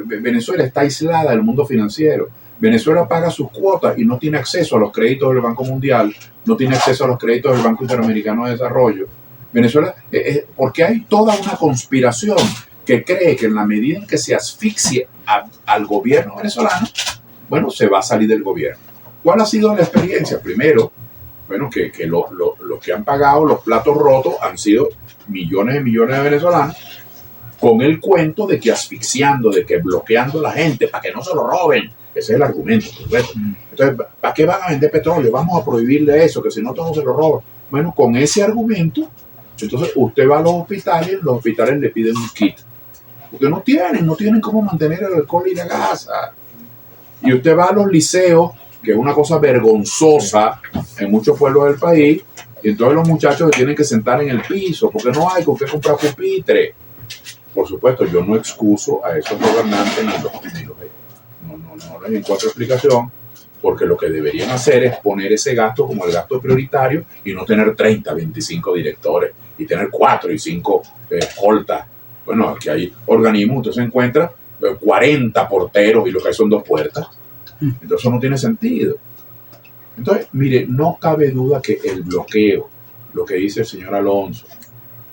Venezuela está aislada del mundo financiero. Venezuela paga sus cuotas y no tiene acceso a los créditos del Banco Mundial, no tiene acceso a los créditos del Banco Interamericano de Desarrollo. Venezuela, porque hay toda una conspiración que cree que en la medida en que se asfixie al gobierno venezolano, bueno, se va a salir del gobierno. ¿Cuál ha sido la experiencia? Primero, bueno, que los que han pagado los platos rotos han sido millones y millones de venezolanos, con el cuento de que asfixiando, de que bloqueando a la gente para que no se lo roben. Ese es el argumento. Entonces, ¿para qué van a vender petróleo? Vamos a prohibirle eso, que si no todos se lo roban. Bueno, con ese argumento, entonces usted va a los hospitales le piden un kit. Porque no tienen cómo mantener el alcohol y la gasa. Y usted va a los liceos, que es una cosa vergonzosa en muchos pueblos del país, y entonces los muchachos se tienen que sentar en el piso, porque no hay con qué comprar pupitre. Por supuesto, yo no excuso a esos gobernantes no les encuentro explicación, porque lo que deberían hacer es poner ese gasto como el gasto prioritario y no tener 30, 25 directores y tener 4 y 5 escoltas. Bueno, aquí hay organismos, usted se encuentra 40 porteros y lo que hay son 2 puertas. Entonces eso no tiene sentido. Entonces, mire, no cabe duda que el bloqueo, lo que dice el señor Alonso,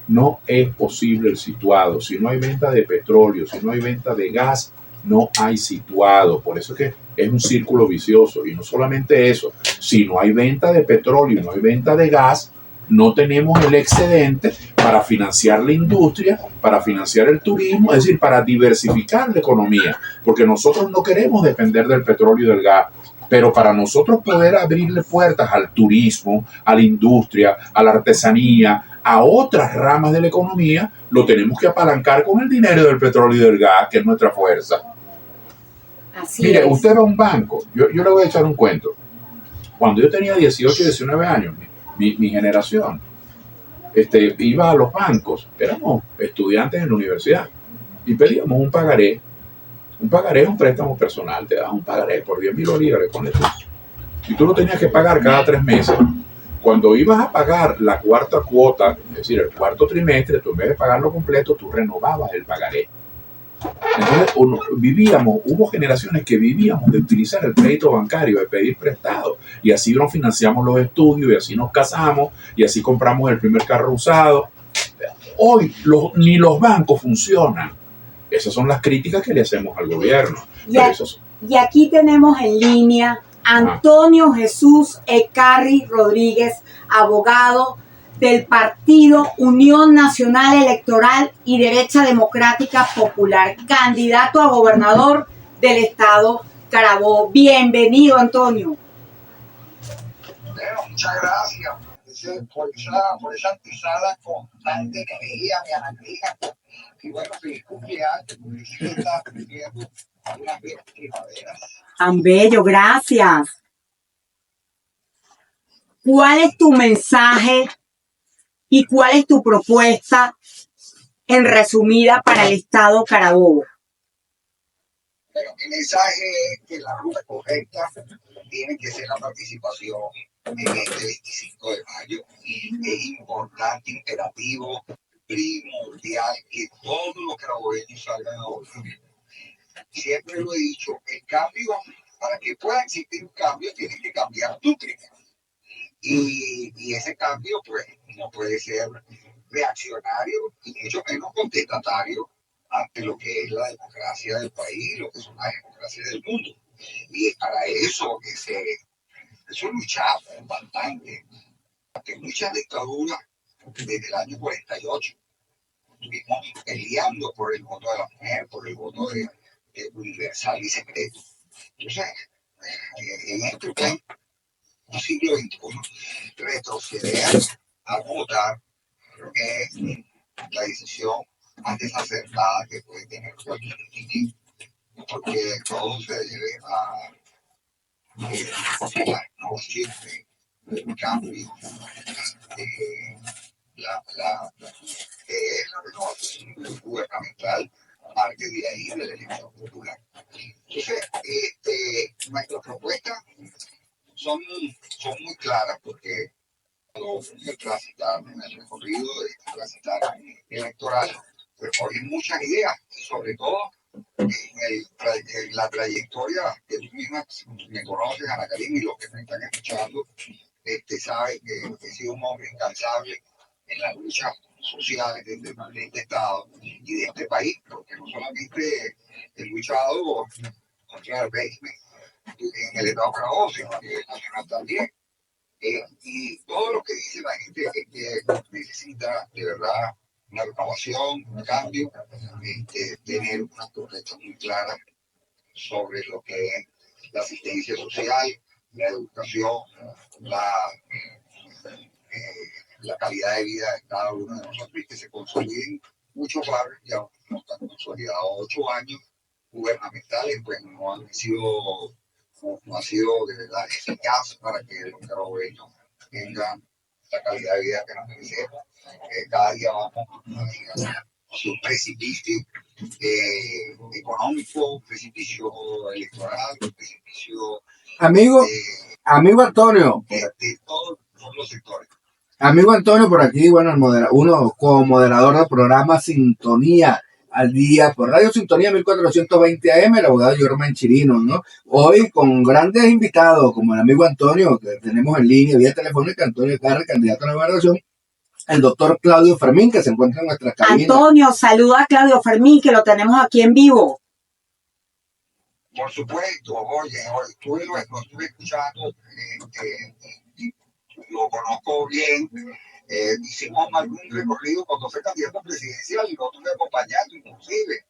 no es posible el situado. Si no hay venta de petróleo, si no hay venta de gas, no hay situado. Por eso es que es un círculo vicioso. Y no solamente eso, si no hay venta de petróleo y no hay venta de gas, no tenemos el excedente para financiar la industria, para financiar el turismo, es decir, para diversificar la economía. Porque nosotros no queremos depender del petróleo y del gas. Pero para nosotros poder abrirle puertas al turismo, a la industria, a la artesanía, a otras ramas de la economía, lo tenemos que apalancar con el dinero del petróleo y del gas, que es nuestra fuerza. Mire, usted va a un banco, yo le voy a echar un cuento. Cuando yo tenía 18 y 19 años, mi generación, iba a los bancos, éramos estudiantes en la universidad, y pedíamos un pagaré. Un pagaré es un préstamo personal, te daban un pagaré por 10.000 bolívares, ponle tú. Y tú lo tenías que pagar cada 3 meses. Cuando ibas a pagar la cuarta cuota, es decir, el cuarto trimestre, tú en vez de pagarlo completo, tú renovabas el pagaré. Entonces, hubo generaciones que vivíamos de utilizar el crédito bancario, de pedir prestado, y así nos financiamos los estudios, y así nos casamos, y así compramos el primer carro usado. Hoy ni los bancos funcionan. Esas son las críticas que le hacemos al gobierno. Y aquí tenemos en línea Antonio Jesús Ecarri Rodríguez, abogado del Partido Unión Nacional Electoral y Derecha Democrática Popular, candidato a gobernador del estado Carabobo. Bienvenido, Antonio. Bueno, muchas gracias por esa antesala constante que veía mi analítica. Y bueno, feliz cumpleaños, porque sí que está cumpliendo unas primaveras. Tan bello, gracias. ¿Cuál es tu mensaje y cuál es tu propuesta en resumida para el Estado Carabobo? Bueno, mi mensaje es que la ruta correcta tiene que ser la participación en este 25 de mayo. Es importante, imperativo, primordial que todos los carabobeños salgan a votar. Siempre lo he dicho, el cambio, para que pueda existir un cambio, tienes que cambiar tú primero. Y ese cambio, pues, no puede ser reaccionario y mucho menos contestatario ante lo que es la democracia del país, lo que son las democracias del mundo. Y es para eso que eso luchamos bastante, ante muchas dictaduras desde el año 48. Estuvimos peleando por el voto de la mujer, por el voto de universal y secreto. Entonces, en este plan, un siglo XXI, retroceder a votar creo que es la decisión más desacertada que puede tener cualquier individuo, porque todo se debe a la renovación del cambio, la renovación gubernamental parte de ahí de la elección popular. Entonces, nuestras propuestas son muy claras porque el transitar en el recorrido de transitar electoral recogen muchas ideas y sobre todo en la trayectoria que tú misma me conoces, Ana Karina, y los que me están escuchando, saben que he sido un hombre incansable en la lucha social desde este Estado y de este país, porque no solamente he luchado contra el régimen en el Estado Carabobo, sino a nivel nacional también. Y todo lo que dice la gente es que necesita de verdad una renovación, un cambio, tener una propuesta muy clara sobre lo que es la asistencia social, la educación, la calidad de vida de cada uno de nosotros y que se consoliden muchos barrios, ya no están consolidados 8 años gubernamentales, pues no ha sido de verdad eficaz para que los carabobeños tengan la calidad de vida que nos merecemos. Cada día vamos a un precipicio económico, un precipicio electoral, un precipicio Amigo Antonio, de todos los sectores. amigo Antonio, por aquí, bueno, uno como moderador del programa Sintonía al Día por Radio Sintonía 1420 AM, el abogado Jorman Chirino, ¿no? Hoy con grandes invitados, como el amigo Antonio, que tenemos en línea, vía telefónica, Antonio Carre, candidato a la gobernación, el doctor Claudio Fermín, que se encuentra en nuestra cabina. Antonio, saluda a Claudio Fermín, que lo tenemos aquí en vivo. Por supuesto, oye, lo estuve escuchando, lo conozco bien. Hicimos algún recorrido cuando fue candidato presidencial y lo estuve acompañando, inclusive,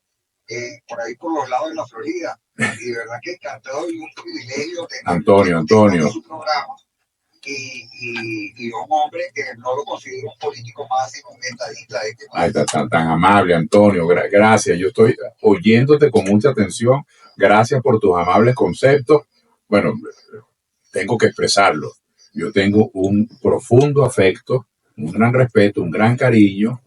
por ahí por los lados de la Florida. Y de verdad que encantado y un privilegio tener Antonio. su programa. Y un hombre que no lo considero un político más, sino un estadista de este país. Ay, tan amable, Antonio. Gracias. Yo estoy oyéndote con mucha atención. Gracias por tus amables conceptos. Bueno, tengo que expresarlo. Yo tengo un profundo afecto, un gran respeto, un gran cariño,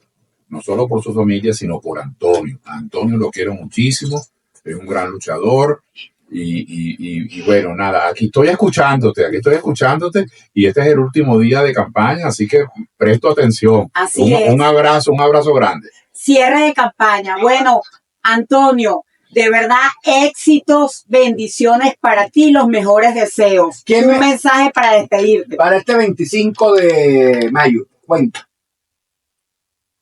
no solo por su familia, sino por Antonio. A Antonio lo quiero muchísimo. Es un gran luchador. Y bueno, nada, aquí estoy escuchándote y este es el último día de campaña, así que presto atención. Así es. Un abrazo grande. Cierre de campaña. Bueno, Antonio, de verdad, éxitos, bendiciones para ti, los mejores deseos. Un mensaje para despedirte. Para este 25 de mayo, cuenta.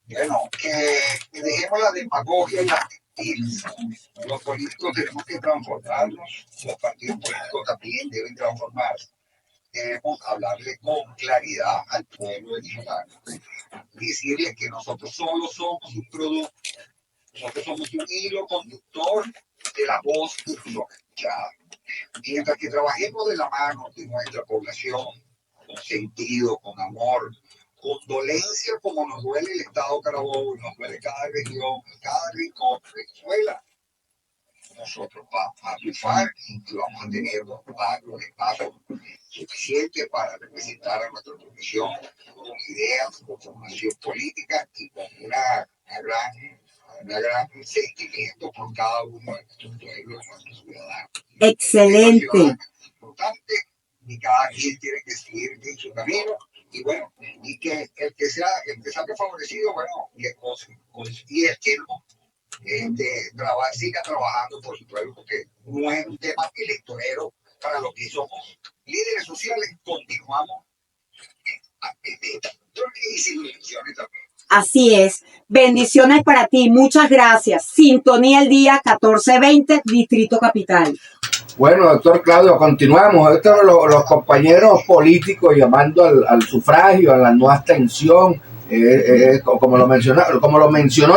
Bueno, que dejemos la demagogia y la mentiras. Los políticos tenemos que transformarnos, los partidos políticos también deben transformarse. Debemos hablarle con claridad al pueblo venezolano, decirle que nosotros solo somos un producto, nosotros somos un hilo conductor de la voz popular. escuchada. Mientras que trabajemos de la mano de nuestra población, con sentido, con amor, con dolencia, como nos duele el Estado Carabobo, nos duele cada región, cada rincón de Venezuela, nosotros vamos a triunfar y vamos a tener los espacios suficientes para representar a nuestra profesión con ideas, con formación política y con una gran sentimiento por cada uno de nuestros pueblos, de nuestros ciudadanos. Excelente. Es importante y cada quien tiene que seguir en su camino. Y bueno, y que el que salga favorecido, bueno, y el que no, siga trabajando por su pueblo, porque no es un tema electorero para los que somos líderes sociales, continuamos y sin ilusiones también. Así es. Bendiciones para ti. Muchas gracias. Sintonía el día 1420, Distrito Capital. Bueno, doctor Claudio, continuamos. Ahorita los compañeros políticos llamando al sufragio, a la no abstención, como lo mencionó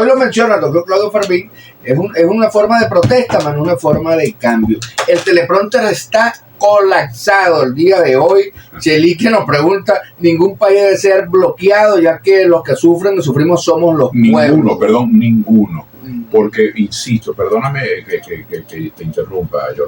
y lo menciona el doctor Claudio Fermín, es una forma de protesta, más no una forma de cambio. El teleprompter está colapsado el día de hoy. Chelique nos pregunta, ningún país debe ser bloqueado, ya que los que sufrimos somos los pueblos. Ninguno. Porque, insisto, perdóname que te interrumpa, yo,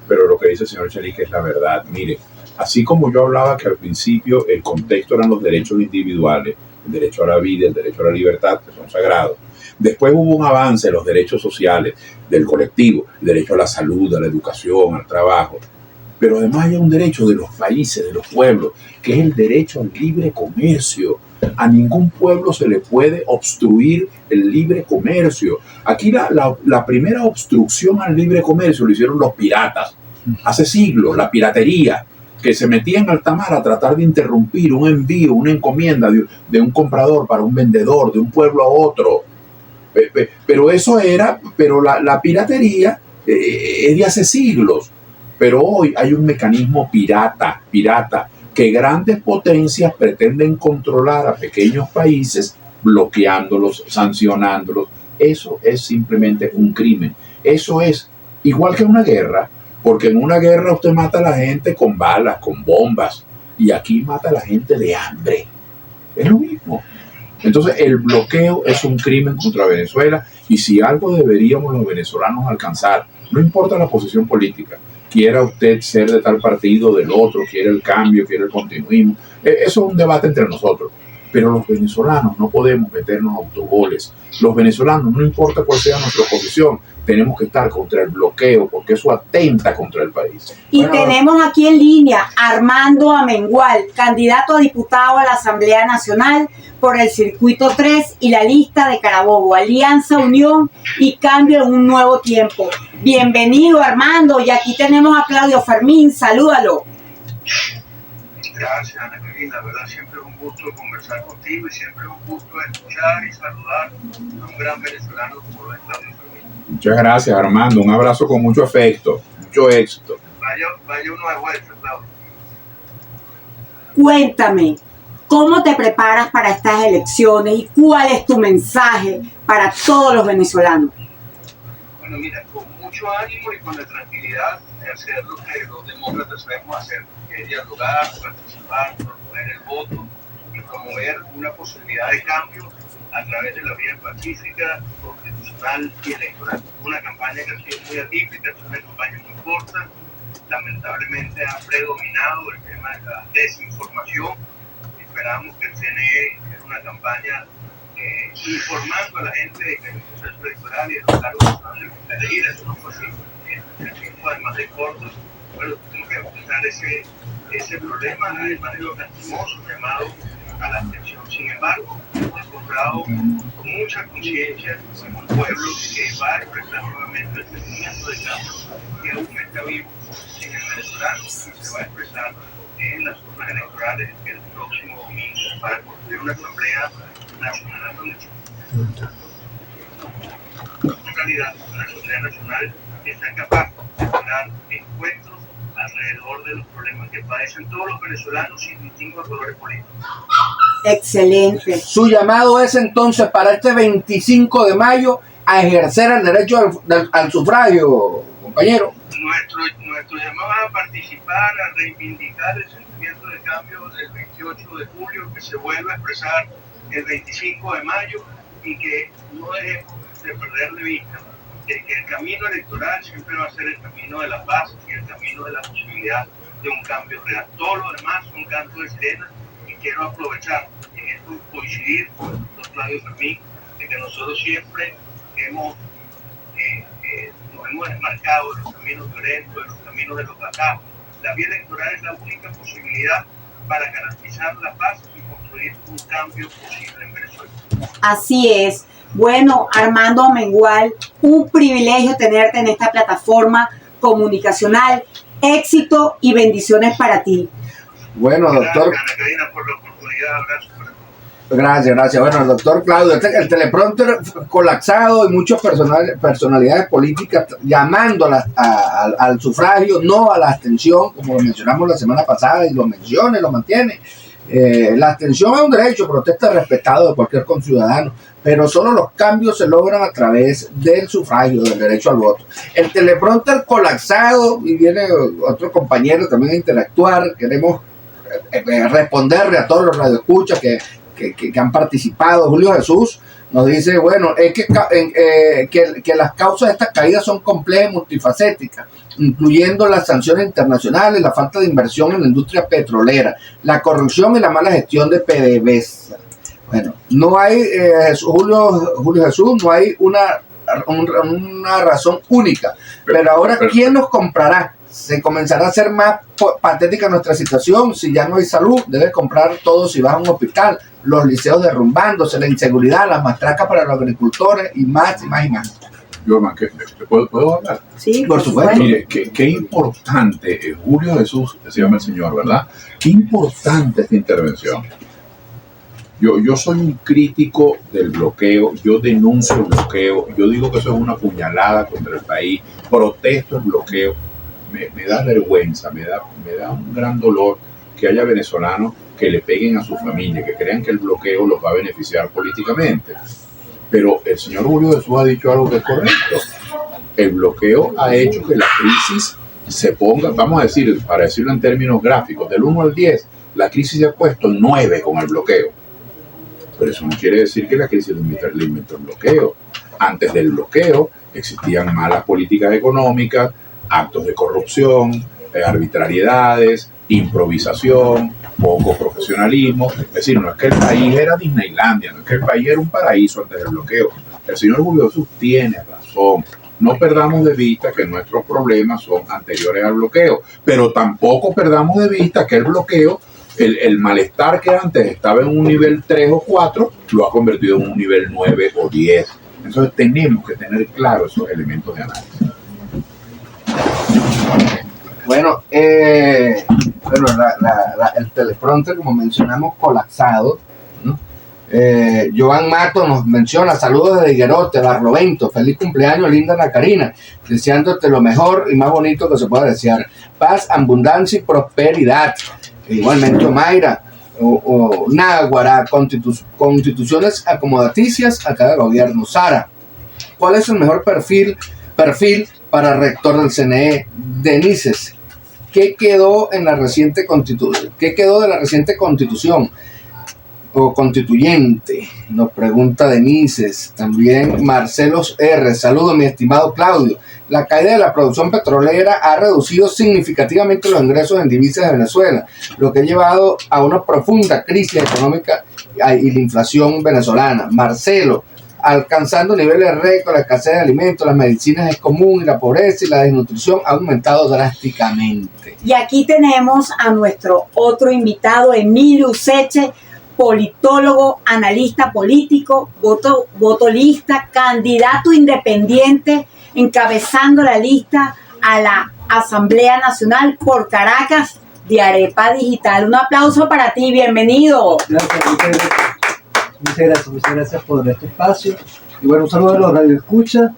pero lo que dice el señor Chelique es la verdad. Mire, así como yo hablaba que al principio el contexto eran los derechos individuales, el derecho a la vida, el derecho a la libertad, que son sagrados. Después hubo un avance en los derechos sociales del colectivo, el derecho a la salud, a la educación, al trabajo. Pero además hay un derecho de los países, de los pueblos, que es el derecho al libre comercio. A ningún pueblo se le puede obstruir el libre comercio. Aquí la primera obstrucción al libre comercio lo hicieron los piratas. Hace siglos, la piratería, que se metía en alta mar a tratar de interrumpir un envío, una encomienda de un comprador para un vendedor, de un pueblo a otro. Pero la piratería es de hace siglos. Pero hoy hay un mecanismo pirata, que grandes potencias pretenden controlar a pequeños países, bloqueándolos, sancionándolos. Eso es simplemente un crimen. Eso es igual que una guerra, porque en una guerra usted mata a la gente con balas, con bombas, y aquí mata a la gente de hambre. Es lo mismo. Entonces el bloqueo es un crimen contra Venezuela, y si algo deberíamos los venezolanos alcanzar, no importa la posición política, quiera usted ser de tal partido, del otro, quiere el cambio, quiere el continuismo, eso es un debate entre nosotros. Pero los venezolanos no podemos meternos autogoles. Los venezolanos, no importa cuál sea nuestra posición, tenemos que estar contra el bloqueo, porque eso atenta contra el país. Y tenemos aquí en línea Armando Amengual, candidato a diputado a la Asamblea Nacional por el Circuito 3 y la lista de Carabobo, Alianza, Unión y Cambio en un Nuevo Tiempo. Bienvenido, Armando, y aquí tenemos a Claudio Fermín, salúdalo. Gracias, Ana Karina, la verdad siempre es un gusto conversar contigo y siempre es un gusto escuchar y saludar a un gran venezolano como es Claudio Fermín. Muchas gracias, Armando, un abrazo con mucho afecto, mucho éxito. Vaya uno de vuelta, Claudio. Cuéntame, ¿cómo te preparas para estas elecciones y cuál es tu mensaje para todos los venezolanos? Bueno, mira, con mucho ánimo y con la tranquilidad de hacer lo que los demócratas sabemos hacer, que es dialogar, participar, promover el voto y promover una posibilidad de cambio a través de la vía pacífica, constitucional y electoral. Una campaña que ha sido muy atípica, es una campaña muy corta, lamentablemente ha predominado el tema de la desinformación. Esperamos que el CNE es una campaña informando a la gente de que el proceso electoral y de los cargos que van a elegir, eso no fue así. El tiempo, además de corto, bueno, tenemos que enfrentar ese problema, además de lo lastimoso llamado a la abstención. Sin embargo, hemos encontrado con mucha conciencia en un pueblo que va a expresar nuevamente el sentimiento de cambio que aún está vivo en el venezolano y se va a expresar en las urnas electorales el próximo domingo para construir una asamblea nacional donde en realidad una asamblea nacional que sea capaz de lograr encuentros alrededor de los problemas que padecen todos los venezolanos sin distingo de colores políticos. Excelente. Su llamado es entonces para este 25 de mayo a ejercer el derecho al sufragio, compañero. Nuestro llamado a participar, a reivindicar el sentimiento de cambio del 28 de julio, que se vuelve a expresar el 25 de mayo, y que no dejemos de perder de vista de que el camino electoral siempre va a ser el camino de la paz y el camino de la posibilidad de un cambio real. Todo lo demás son cantos de sirena, y quiero aprovechar en esto coincidir con el doctor Claudio Fermín, de que nosotros siempre nos hemos desmarcado de los caminos violentos, de los caminos de los atajos. La vía electoral es la única posibilidad para garantizar la paz y construir un cambio posible en Venezuela. Así es. Bueno, Armando Amengual, un privilegio tenerte en esta plataforma comunicacional. Éxito y bendiciones para ti. Bueno, doctor. Gracias, Ana Karina, por la oportunidad. Abrazo para todos. Gracias. Bueno, el doctor Claudio, el teleprompter colapsado y muchas personalidades políticas llamando al sufragio, no a la abstención, como lo mencionamos la semana pasada y lo menciona y lo mantiene. La abstención es un derecho, protesta respetado de cualquier conciudadano, pero solo los cambios se logran a través del sufragio, del derecho al voto. El teleprompter colapsado, y viene otro compañero también a interactuar. Queremos responderle a todos los radioescuchas que han participado. Julio Jesús nos dice, bueno, es que las causas de estas caídas son complejas y multifacéticas, incluyendo las sanciones internacionales, la falta de inversión en la industria petrolera, la corrupción y la mala gestión de PDVSA. Bueno, no hay, Julio Jesús, no hay una razón única, pero ahora, ¿quién nos comprará? Se comenzará a hacer más patética nuestra situación. Si ya no hay salud, debes comprar todo si vas a un hospital, los liceos derrumbándose, la inseguridad, las matracas para los agricultores y más y más y más. Yo, ¿puedo hablar? Sí, por supuesto. Mire, qué importante, Julio Jesús, se llama el señor, ¿verdad? Qué importante esta intervención. Yo soy un crítico del bloqueo, yo denuncio el bloqueo, yo digo que eso es una puñalada contra el país, protesto el bloqueo. Me da vergüenza, me da un gran dolor que haya venezolanos que le peguen a su familia, que crean que el bloqueo los va a beneficiar políticamente. Pero el señor Julio Jesús ha dicho algo que es correcto. El bloqueo ha hecho que la crisis se ponga, vamos a decir, para decirlo en términos gráficos, del 1 al 10, la crisis se ha puesto 9 con el bloqueo. Pero eso no quiere decir que la crisis le inventó el bloqueo. Antes del bloqueo existían malas políticas económicas, actos de corrupción, arbitrariedades, improvisación, poco profesionalismo. Es decir, no es que el país era Disneylandia, no es que el país era un paraíso antes del bloqueo. El señor Julio Jesús tiene razón. No perdamos de vista que nuestros problemas son anteriores al bloqueo, pero tampoco perdamos de vista que el bloqueo, el malestar que antes estaba en un nivel 3 o 4, lo ha convertido en un nivel 9 o 10. Entonces tenemos que tener claro esos elementos de análisis. Bueno, el teleprompter, como mencionamos, colapsado, ¿no? Joan Mato nos menciona, saludos desde Higuerote, Barlovento, feliz cumpleaños, linda Ana Karina, deseándote lo mejor y más bonito que se pueda desear, paz, abundancia y prosperidad. Igualmente Mayra, Náguara, constituciones acomodaticias a cada gobierno. Sara, ¿cuál es el mejor perfil para rector del CNE? Denises, ¿qué quedó de la reciente constitución o constituyente? Nos pregunta Denises. También Marcelos R. Saludos, mi estimado Claudio. La caída de la producción petrolera ha reducido significativamente los ingresos en divisas de Venezuela, lo que ha llevado a una profunda crisis económica y la inflación venezolana. Marcelo, alcanzando niveles récord, la escasez de alimentos, las medicinas es común y la pobreza y la desnutrición ha aumentado drásticamente. Y aquí tenemos a nuestro otro invitado, Emilio Useche, politólogo, analista político, votolista, candidato independiente, encabezando la lista a la Asamblea Nacional por Caracas de Arepa Digital. Un aplauso para ti, bienvenido. Muchas gracias por este espacio. Y bueno, un saludo a los radioescuchas.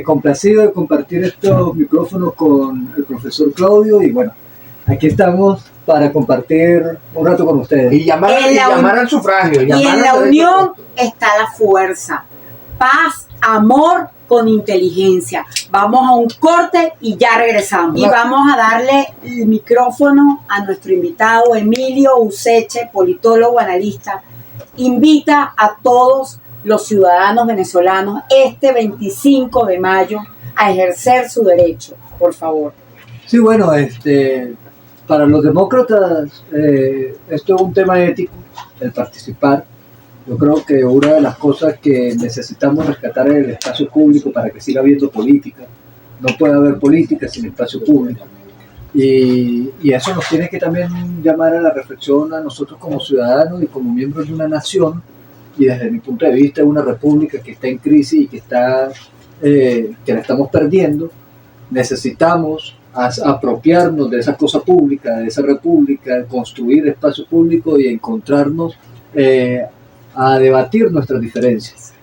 Complacido de compartir estos micrófonos con el profesor Claudio. Y bueno, aquí estamos para compartir un rato con ustedes. Y llamar al sufragio. Y en la unión está la fuerza. Paz, amor con inteligencia. Vamos a un corte y ya regresamos. Y vamos a darle el micrófono a nuestro invitado Emilio Useche, politólogo, analista. Invita a todos los ciudadanos venezolanos este 25 de mayo a ejercer su derecho, por favor. Sí, bueno, para los demócratas esto es un tema ético, el participar. Yo creo que una de las cosas que necesitamos rescatar es el espacio público para que siga habiendo política. No puede haber política sin espacio público. Y eso nos tiene que también llamar a la reflexión a nosotros como ciudadanos y como miembros de una nación. Y desde mi punto de vista es una república que está en crisis y que la estamos perdiendo. Necesitamos apropiarnos de esa cosa pública, de esa república, construir espacio público y encontrarnos a debatir nuestras diferencias.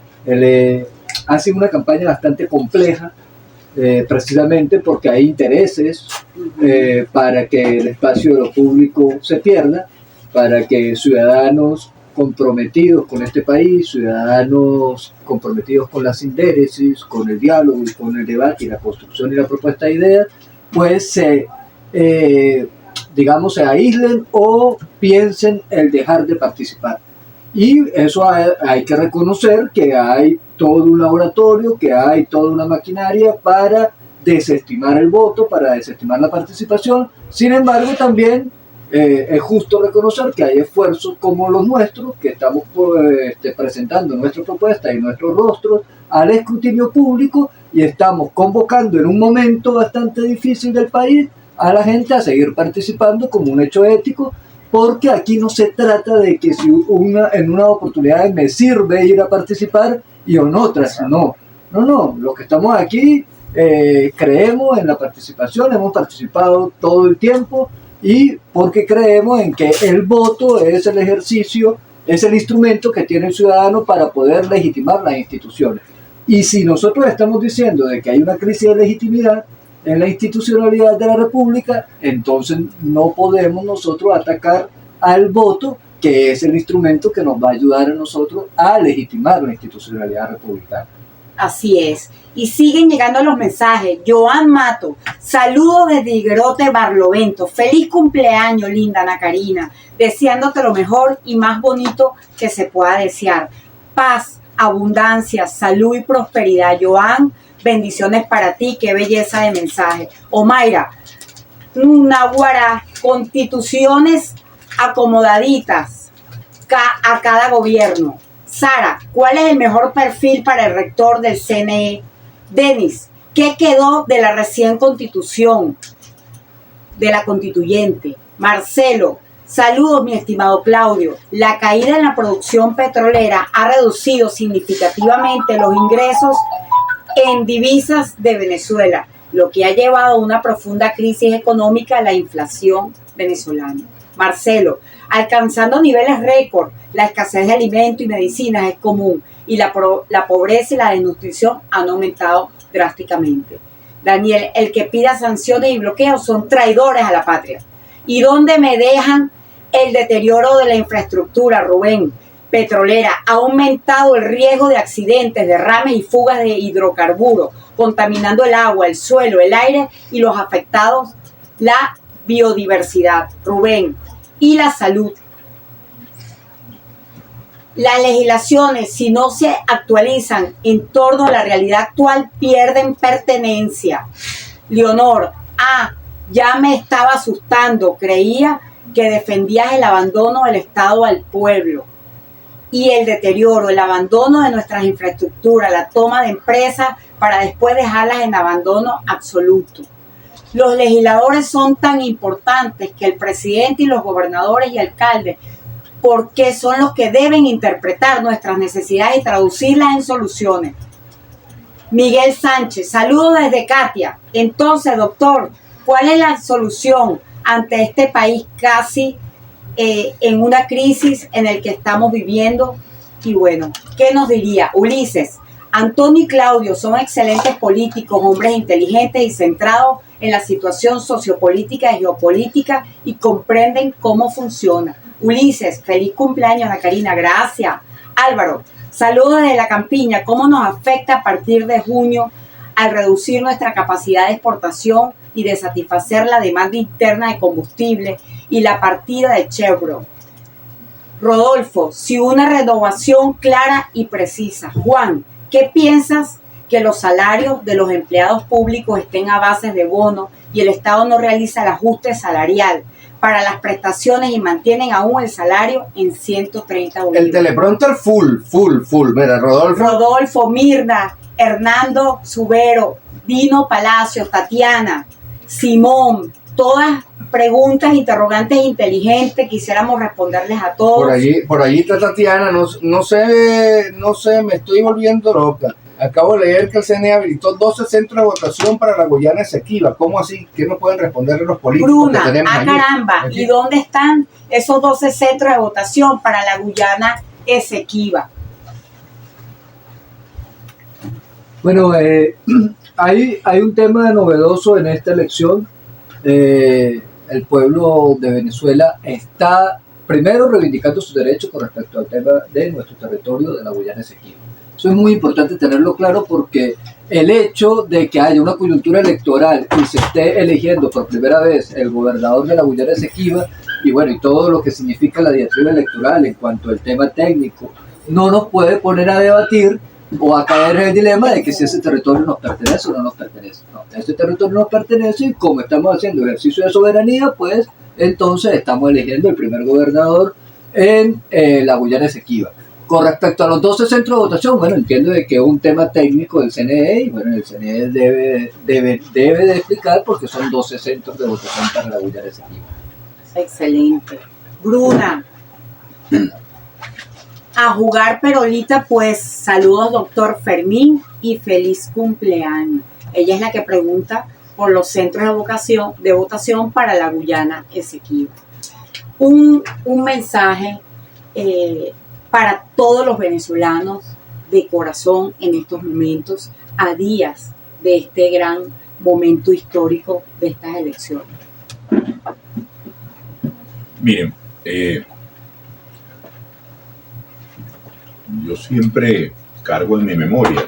Ha sido una campaña bastante compleja, precisamente porque hay intereses para que el espacio de lo público se pierda, para que ciudadanos comprometidos con este país, ciudadanos comprometidos con la síntesis, con el diálogo y con el debate y la construcción y la propuesta de ideas, pues se aíslen o piensen el dejar de participar. Y eso hay que reconocer que hay todo un laboratorio, que hay toda una maquinaria para desestimar el voto, para desestimar la participación. Sin embargo, también es justo reconocer que hay esfuerzos como los nuestros, que estamos presentando nuestra propuesta y nuestros rostros al escrutinio público y estamos convocando en un momento bastante difícil del país a la gente a seguir participando como un hecho ético, porque aquí no se trata de que si en una oportunidad me sirve ir a participar y en otras no. No, los que estamos aquí creemos en la participación, hemos participado todo el tiempo y porque creemos en que el voto es el ejercicio, es el instrumento que tiene el ciudadano para poder legitimar las instituciones. Y si nosotros estamos diciendo de que hay una crisis de legitimidad en la institucionalidad de la República, entonces no podemos nosotros atacar al voto, que es el instrumento que nos va a ayudar a nosotros a legitimar la institucionalidad republicana. Así es. Y siguen llegando los mensajes. Joan Mato, saludos desde Higuerote, Barlovento. Feliz cumpleaños, linda Ana Karina. Deseándote lo mejor y más bonito que se pueda desear. Paz, abundancia, salud y prosperidad. Joan, bendiciones para ti. Qué belleza de mensaje. Omaira, Naguará, constituciones acomodaditas a cada gobierno. Sara, ¿cuál es el mejor perfil para el rector del CNE? Denis, ¿qué quedó de la recién constitución de la constituyente? Marcelo, saludos mi estimado Claudio. La caída en la producción petrolera ha reducido significativamente los ingresos en divisas de Venezuela, lo que ha llevado a una profunda crisis económica, la inflación venezolana. Marcelo, alcanzando niveles récord, la escasez de alimentos y medicinas es común y la pobreza y la desnutrición han aumentado drásticamente. Daniel, el que pida sanciones y bloqueos son traidores a la patria. ¿Y dónde me dejan el deterioro de la infraestructura, Rubén? Petrolera ha aumentado el riesgo de accidentes, derrames y fugas de hidrocarburos, contaminando el agua, el suelo, el aire y los afectados, la biodiversidad, Rubén, y la salud. Las legislaciones, si no se actualizan en torno a la realidad actual, pierden pertenencia. Leonor, ya me estaba asustando, creía que defendías el abandono del Estado al pueblo y el deterioro, el abandono de nuestras infraestructuras, la toma de empresas para después dejarlas en abandono absoluto. Los legisladores son tan importantes que el presidente y los gobernadores y alcaldes, porque son los que deben interpretar nuestras necesidades y traducirlas en soluciones. Miguel Sánchez, saludos desde Katia. Entonces, doctor, ¿cuál es la solución ante este país casi en una crisis en el que estamos viviendo? Y bueno, ¿qué nos diría Ulises? Antonio y Claudio son excelentes políticos, hombres inteligentes y centrados en la situación sociopolítica y geopolítica y comprenden cómo funciona. Ulises, feliz cumpleaños, Ana Karina, gracias. Álvaro, Saludos desde La Campiña. ¿Cómo nos afecta a partir de junio al reducir nuestra capacidad de exportación y de satisfacer la demanda interna de combustible y la partida de Chevron? Rodolfo, si una renovación clara y precisa. Juan, ¿qué piensas que los salarios de los empleados públicos estén a base de bono y el Estado no realiza el ajuste salarial para las prestaciones y mantienen aún el salario en 130 bolívares? El teleprompter full. Mira, Rodolfo, Mirna, Hernando Subero, Dino Palacios, Tatiana, Simón, todas preguntas, interrogantes inteligentes, quisiéramos responderles a todos. Por allí está Tatiana, no sé, me estoy volviendo loca. Acabo de leer que el CNE habilitó 12 centros de votación para la Guyana Esequiba. ¿Cómo así? ¿Qué no pueden responderle los políticos Bruna, que tenemos allí? Caramba, Aquí. ¿Y dónde están esos 12 centros de votación para la Guyana Esequiba? Bueno, hay un tema novedoso en esta elección. El pueblo de Venezuela está primero reivindicando sus derechos con respecto al tema de nuestro territorio de la Guyana Esequiba. Eso es muy importante tenerlo claro porque el hecho de que haya una coyuntura electoral y se esté eligiendo por primera vez el gobernador de la Guyana Esequiba y bueno, y todo lo que significa la diatriba electoral en cuanto al tema técnico, no nos puede poner a debatir o a caer en el dilema de que si ese territorio nos pertenece o no nos pertenece. No, ese territorio nos pertenece y como estamos haciendo ejercicio de soberanía, pues entonces estamos eligiendo el primer gobernador en la Guyana Esequiba. Con respecto a los 12 centros de votación, bueno, entiendo de que es un tema técnico del CNE y bueno, el CNE debe de explicar porque son 12 centros de votación para la Guyana Esequiba. Excelente. Bruna, a jugar perolita, pues saludos doctor Fermín y feliz cumpleaños. Ella es la que pregunta por los centros de votación para la Guyana Esequiba. Un mensaje para todos los venezolanos de corazón en estos momentos, a días de este gran momento histórico de estas elecciones. Miren, yo siempre cargo en mi memoria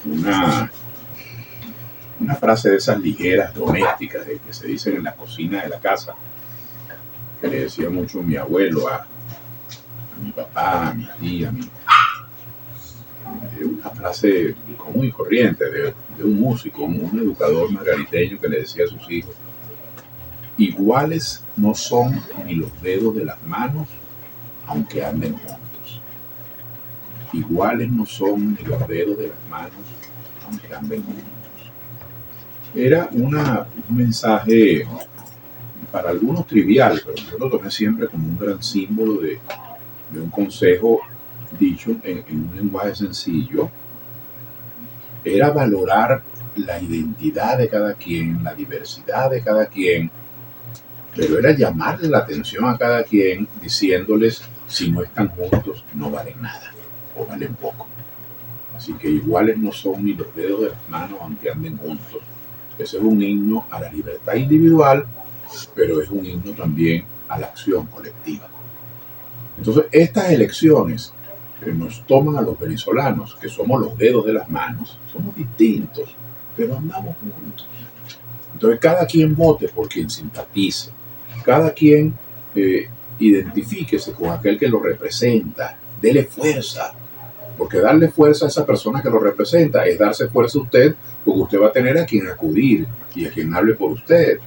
una frase de esas ligeras, domésticas, que se dicen en la cocina de la casa, que le decía mucho mi abuelo a mi papá, a mi tía, una frase común y corriente de un músico, un educador margariteño que le decía a sus hijos: iguales no son ni los dedos de las manos, aunque anden juntos. Iguales no son ni los dedos de las manos, aunque anden juntos. Era un mensaje para algunos trivial, pero yo lo tomé siempre como un gran símbolo de un consejo dicho en un lenguaje sencillo. Era valorar la identidad de cada quien, la diversidad de cada quien, pero era llamarle la atención a cada quien diciéndoles: si no están juntos no valen nada o valen poco. Así que iguales no son ni los dedos de las manos aunque anden juntos. Ese es un himno a la libertad individual, pero es un himno también a la acción colectiva. Entonces, estas elecciones nos toman a los venezolanos, que somos los dedos de las manos, somos distintos, pero andamos juntos. Entonces, cada quien vote por quien simpatice, cada quien identifíquese con aquel que lo representa, dele fuerza, porque darle fuerza a esa persona que lo representa es darse fuerza a usted, porque usted va a tener a quien acudir y a quien hable por usted.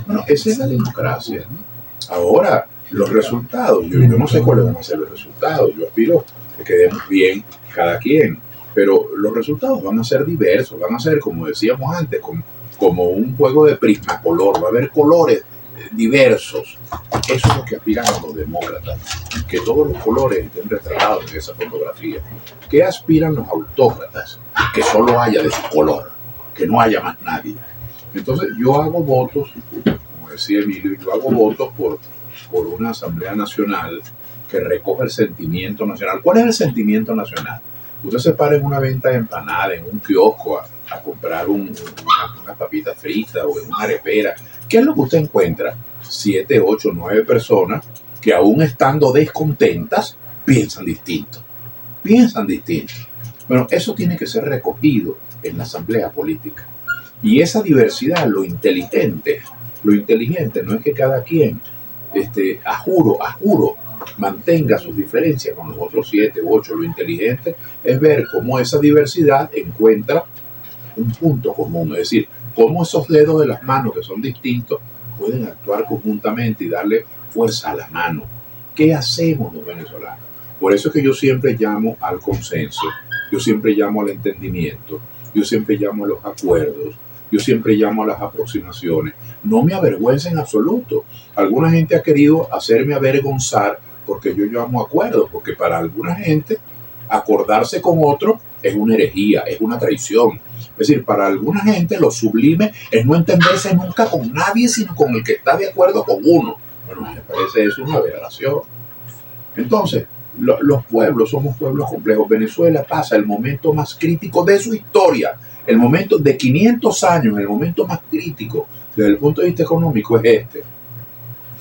Bueno, esa es la democracia, ¿no? Ahora, los resultados, yo no sé cuáles van a ser los resultados, yo aspiro que quedemos bien cada quien, pero los resultados van a ser diversos, van a ser, como decíamos antes, como un juego de prismacolor, va a haber colores diversos. Eso es lo que aspiran a los demócratas, que todos los colores estén retratados en esa fotografía. ¿Qué aspiran los autócratas? Que solo haya de su color, que no haya más nadie. Entonces yo hago votos, como decía Emilio, yo hago votos por una Asamblea Nacional que recoja el sentimiento nacional. ¿Cuál es el sentimiento nacional? Usted se para en una venta de empanadas, en un kiosco, a comprar una papita frita o en una arepera. ¿Qué es lo que usted encuentra? 7, 8, 9 personas que aún estando descontentas, piensan distinto. Piensan distinto. Bueno, eso tiene que ser recogido en la asamblea política. Y esa diversidad, lo inteligente no es que cada quien, a juro, mantenga sus diferencias con los otros 7 u 8. Lo inteligente es ver cómo esa diversidad encuentra un punto común, es decir, cómo esos dedos de las manos que son distintos pueden actuar conjuntamente y darle fuerza a la mano. ¿Qué hacemos los venezolanos? Por eso es que yo siempre llamo al consenso, yo siempre llamo al entendimiento, yo siempre llamo a los acuerdos, yo siempre llamo a las aproximaciones. No me avergüenza en absoluto. Alguna gente ha querido hacerme avergonzar porque yo llamo acuerdos, porque para alguna gente acordarse con otro es una herejía, es una traición. Es decir, para alguna gente lo sublime es no entenderse nunca con nadie, sino con el que está de acuerdo con uno. Bueno, me parece eso una aberración. Entonces, los pueblos somos pueblos complejos. Venezuela pasa el momento más crítico de su historia, el momento de 500 años, el momento más crítico desde el punto de vista económico es este.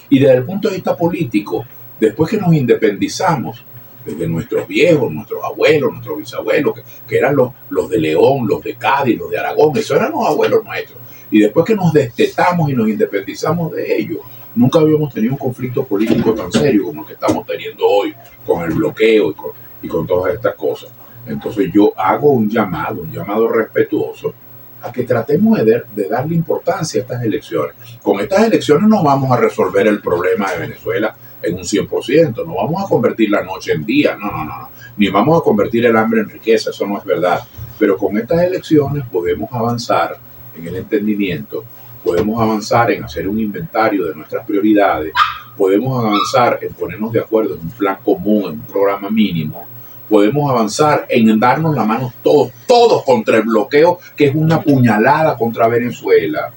Y desde el punto de vista político, después que nos independizamos, desde nuestros viejos, nuestros abuelos, nuestros bisabuelos, que eran los de León, los de Cádiz, los de Aragón, esos eran los abuelos nuestros. Y después que nos destetamos y nos independizamos de ellos, nunca habíamos tenido un conflicto político tan serio como el que estamos teniendo hoy, con el bloqueo y con todas estas cosas. Entonces yo hago un llamado respetuoso a que tratemos de darle importancia a estas elecciones. Con estas elecciones no vamos a resolver el problema de Venezuela en un 100%, no vamos a convertir la noche en día, no, ni vamos a convertir el hambre en riqueza, eso no es verdad. Pero con estas elecciones podemos avanzar en el entendimiento, podemos avanzar en hacer un inventario de nuestras prioridades, podemos avanzar en ponernos de acuerdo en un plan común, en un programa mínimo, podemos avanzar en darnos la mano todos contra el bloqueo, que es una puñalada contra Venezuela.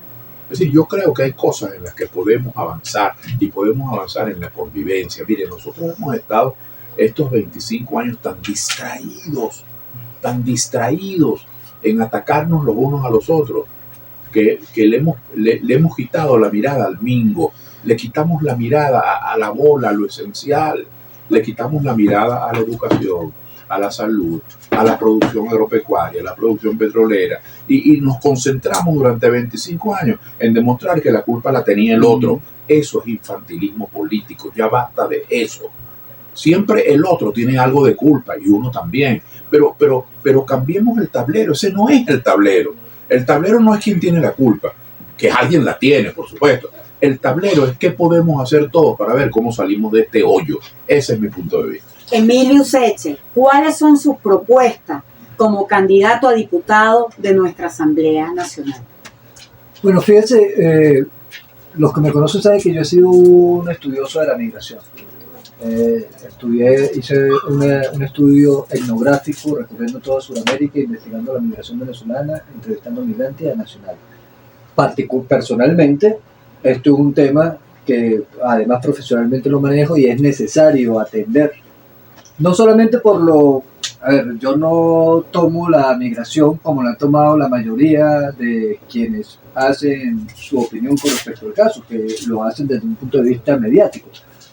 Es decir, yo creo que hay cosas en las que podemos avanzar y podemos avanzar en la convivencia. Mire, nosotros hemos estado estos 25 años tan distraídos en atacarnos los unos a los otros, que le hemos quitado la mirada al mingo, le quitamos la mirada a la bola, a lo esencial, le quitamos la mirada a la educación, a la salud, a la producción agropecuaria, a la producción petrolera, y nos concentramos durante 25 años en demostrar que la culpa la tenía el otro. Eso es infantilismo político, ya basta de eso. Siempre el otro tiene algo de culpa y uno también, pero cambiemos el tablero. Ese no es el tablero. El tablero no es quien tiene la culpa, que alguien la tiene, por supuesto. El tablero es qué podemos hacer todos para ver cómo salimos de este hoyo. Ese es mi punto de vista. Emilio Useche, ¿cuáles son sus propuestas como candidato a diputado de nuestra Asamblea Nacional? Bueno, fíjense, los que me conocen saben que yo he sido un estudioso de la migración. Hice un estudio etnográfico recorriendo toda Sudamérica, investigando la migración venezolana, entrevistando migrantes y a nacionales. Personalmente, esto es un tema que además profesionalmente lo manejo y es necesario atender. No solamente yo no tomo la migración como la han tomado la mayoría de quienes hacen su opinión con respecto al caso, que lo hacen desde un punto de vista mediático.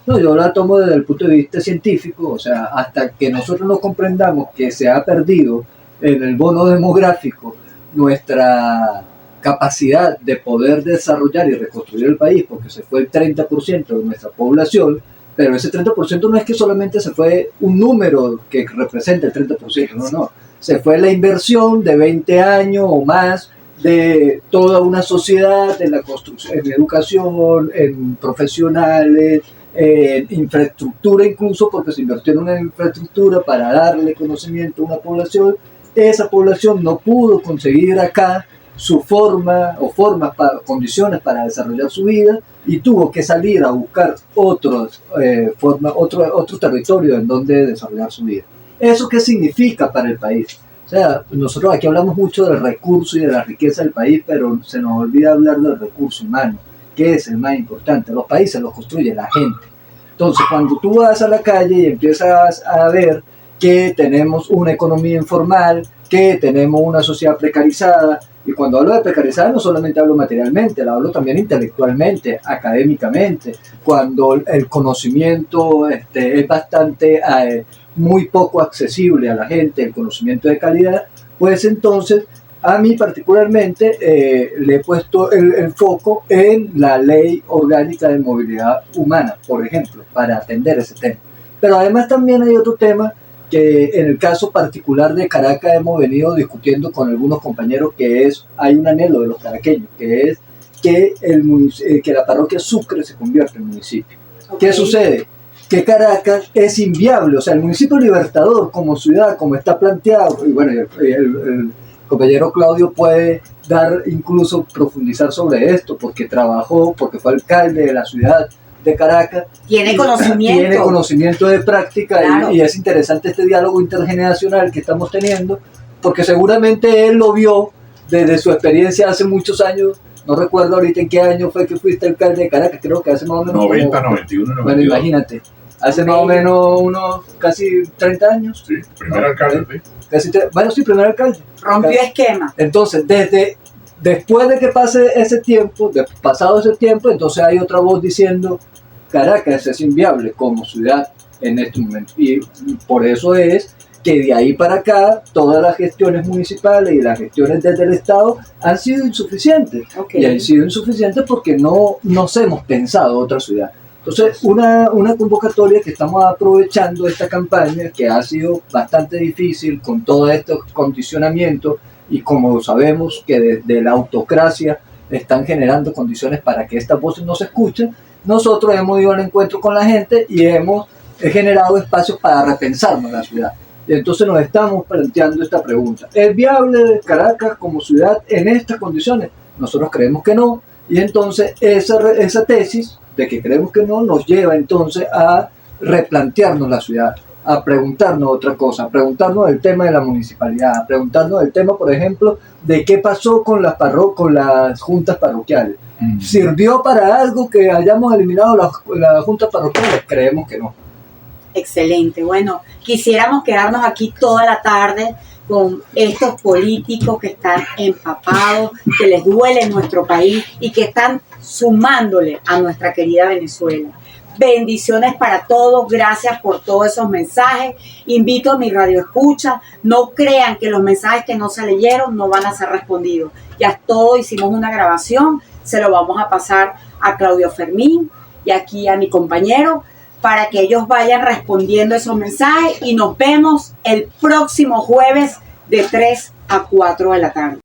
No, yo la tomo desde el punto de vista científico, o sea, hasta que nosotros no comprendamos que se ha perdido en el bono demográfico nuestra capacidad de poder desarrollar y reconstruir el país, porque se fue el 30% de nuestra población, pero ese 30% no es que solamente se fue un número que representa el 30%, no, se fue la inversión de 20 años o más de toda una sociedad en la construcción, en educación, en profesionales, en infraestructura incluso, porque se invirtió en una infraestructura para darle conocimiento a una población. Esa población no pudo conseguir acá su condiciones para desarrollar su vida y tuvo que salir a buscar otro territorio en donde desarrollar su vida. ¿Eso qué significa para el país? O sea, nosotros aquí hablamos mucho del recurso y de la riqueza del país, pero se nos olvida hablar del recurso humano, que es el más importante. Los países los construye la gente. Entonces, cuando tú vas a la calle y empiezas a ver que tenemos una economía informal, que tenemos una sociedad precarizada, Y cuando hablo de precarizada no solamente hablo materialmente, lo hablo también intelectualmente, académicamente, cuando el conocimiento es bastante, muy poco accesible a la gente, el conocimiento de calidad, pues entonces a mí particularmente le he puesto el foco en la ley orgánica de movilidad humana, por ejemplo, para atender ese tema. Pero además también hay otro tema que en el caso particular de Caracas hemos venido discutiendo con algunos compañeros, que es, hay un anhelo de los caraqueños, que es que, que la parroquia Sucre se convierta en municipio. Okay. ¿Qué sucede? Que Caracas es inviable, o sea, el municipio Libertador como ciudad, como está planteado, y bueno, el compañero Claudio puede incluso profundizar sobre esto, porque trabajó, porque fue alcalde de la ciudad de Caracas. Tiene conocimiento. Tiene conocimiento de práctica, claro. y es interesante este diálogo intergeneracional que estamos teniendo, porque seguramente él lo vio desde su experiencia hace muchos años. No recuerdo ahorita en qué año fue que fuiste alcalde de Caracas, creo que hace más o menos 90, 91, 92. Bueno, imagínate, hace más o menos unos casi 30 años. Sí, primer alcalde. Bueno, sí, primer alcalde. Rompió esquema. Entonces, después de que pase ese tiempo, pasado ese tiempo, entonces hay otra voz diciendo Caracas es inviable como ciudad en este momento. Y por eso es que de ahí para acá todas las gestiones municipales y las gestiones desde el Estado han sido insuficientes. Okay. Y han sido insuficientes porque no nos hemos pensado otra ciudad. Entonces, una convocatoria que estamos aprovechando esta campaña, que ha sido bastante difícil con todos estos condicionamientos, y como sabemos que desde la autocracia están generando condiciones para que estas voces no se escuchen, nosotros hemos ido al encuentro con la gente y hemos generado espacios para repensarnos la ciudad. Y entonces nos estamos planteando esta pregunta: ¿es viable Caracas como ciudad en estas condiciones? Nosotros creemos que no, y entonces esa tesis de que creemos que no nos lleva entonces a replantearnos la ciudad, a preguntarnos otra cosa, a preguntarnos el tema de la municipalidad, a preguntarnos el tema, por ejemplo, de qué pasó con las juntas parroquiales. ¿Sirvió para algo que hayamos eliminado las juntas parroquiales? Creemos que no. Excelente. Bueno, quisiéramos quedarnos aquí toda la tarde con estos políticos que están empapados, que les duele nuestro país y que están sumándole a nuestra querida Venezuela. Bendiciones para todos, gracias por todos esos mensajes. Invito a mi radio escucha, no crean que los mensajes que no se leyeron no van a ser respondidos. Ya todos hicimos una grabación, se lo vamos a pasar a Claudio Fermín y aquí a mi compañero para que ellos vayan respondiendo esos mensajes, y nos vemos el próximo jueves de 3 a 4 de la tarde.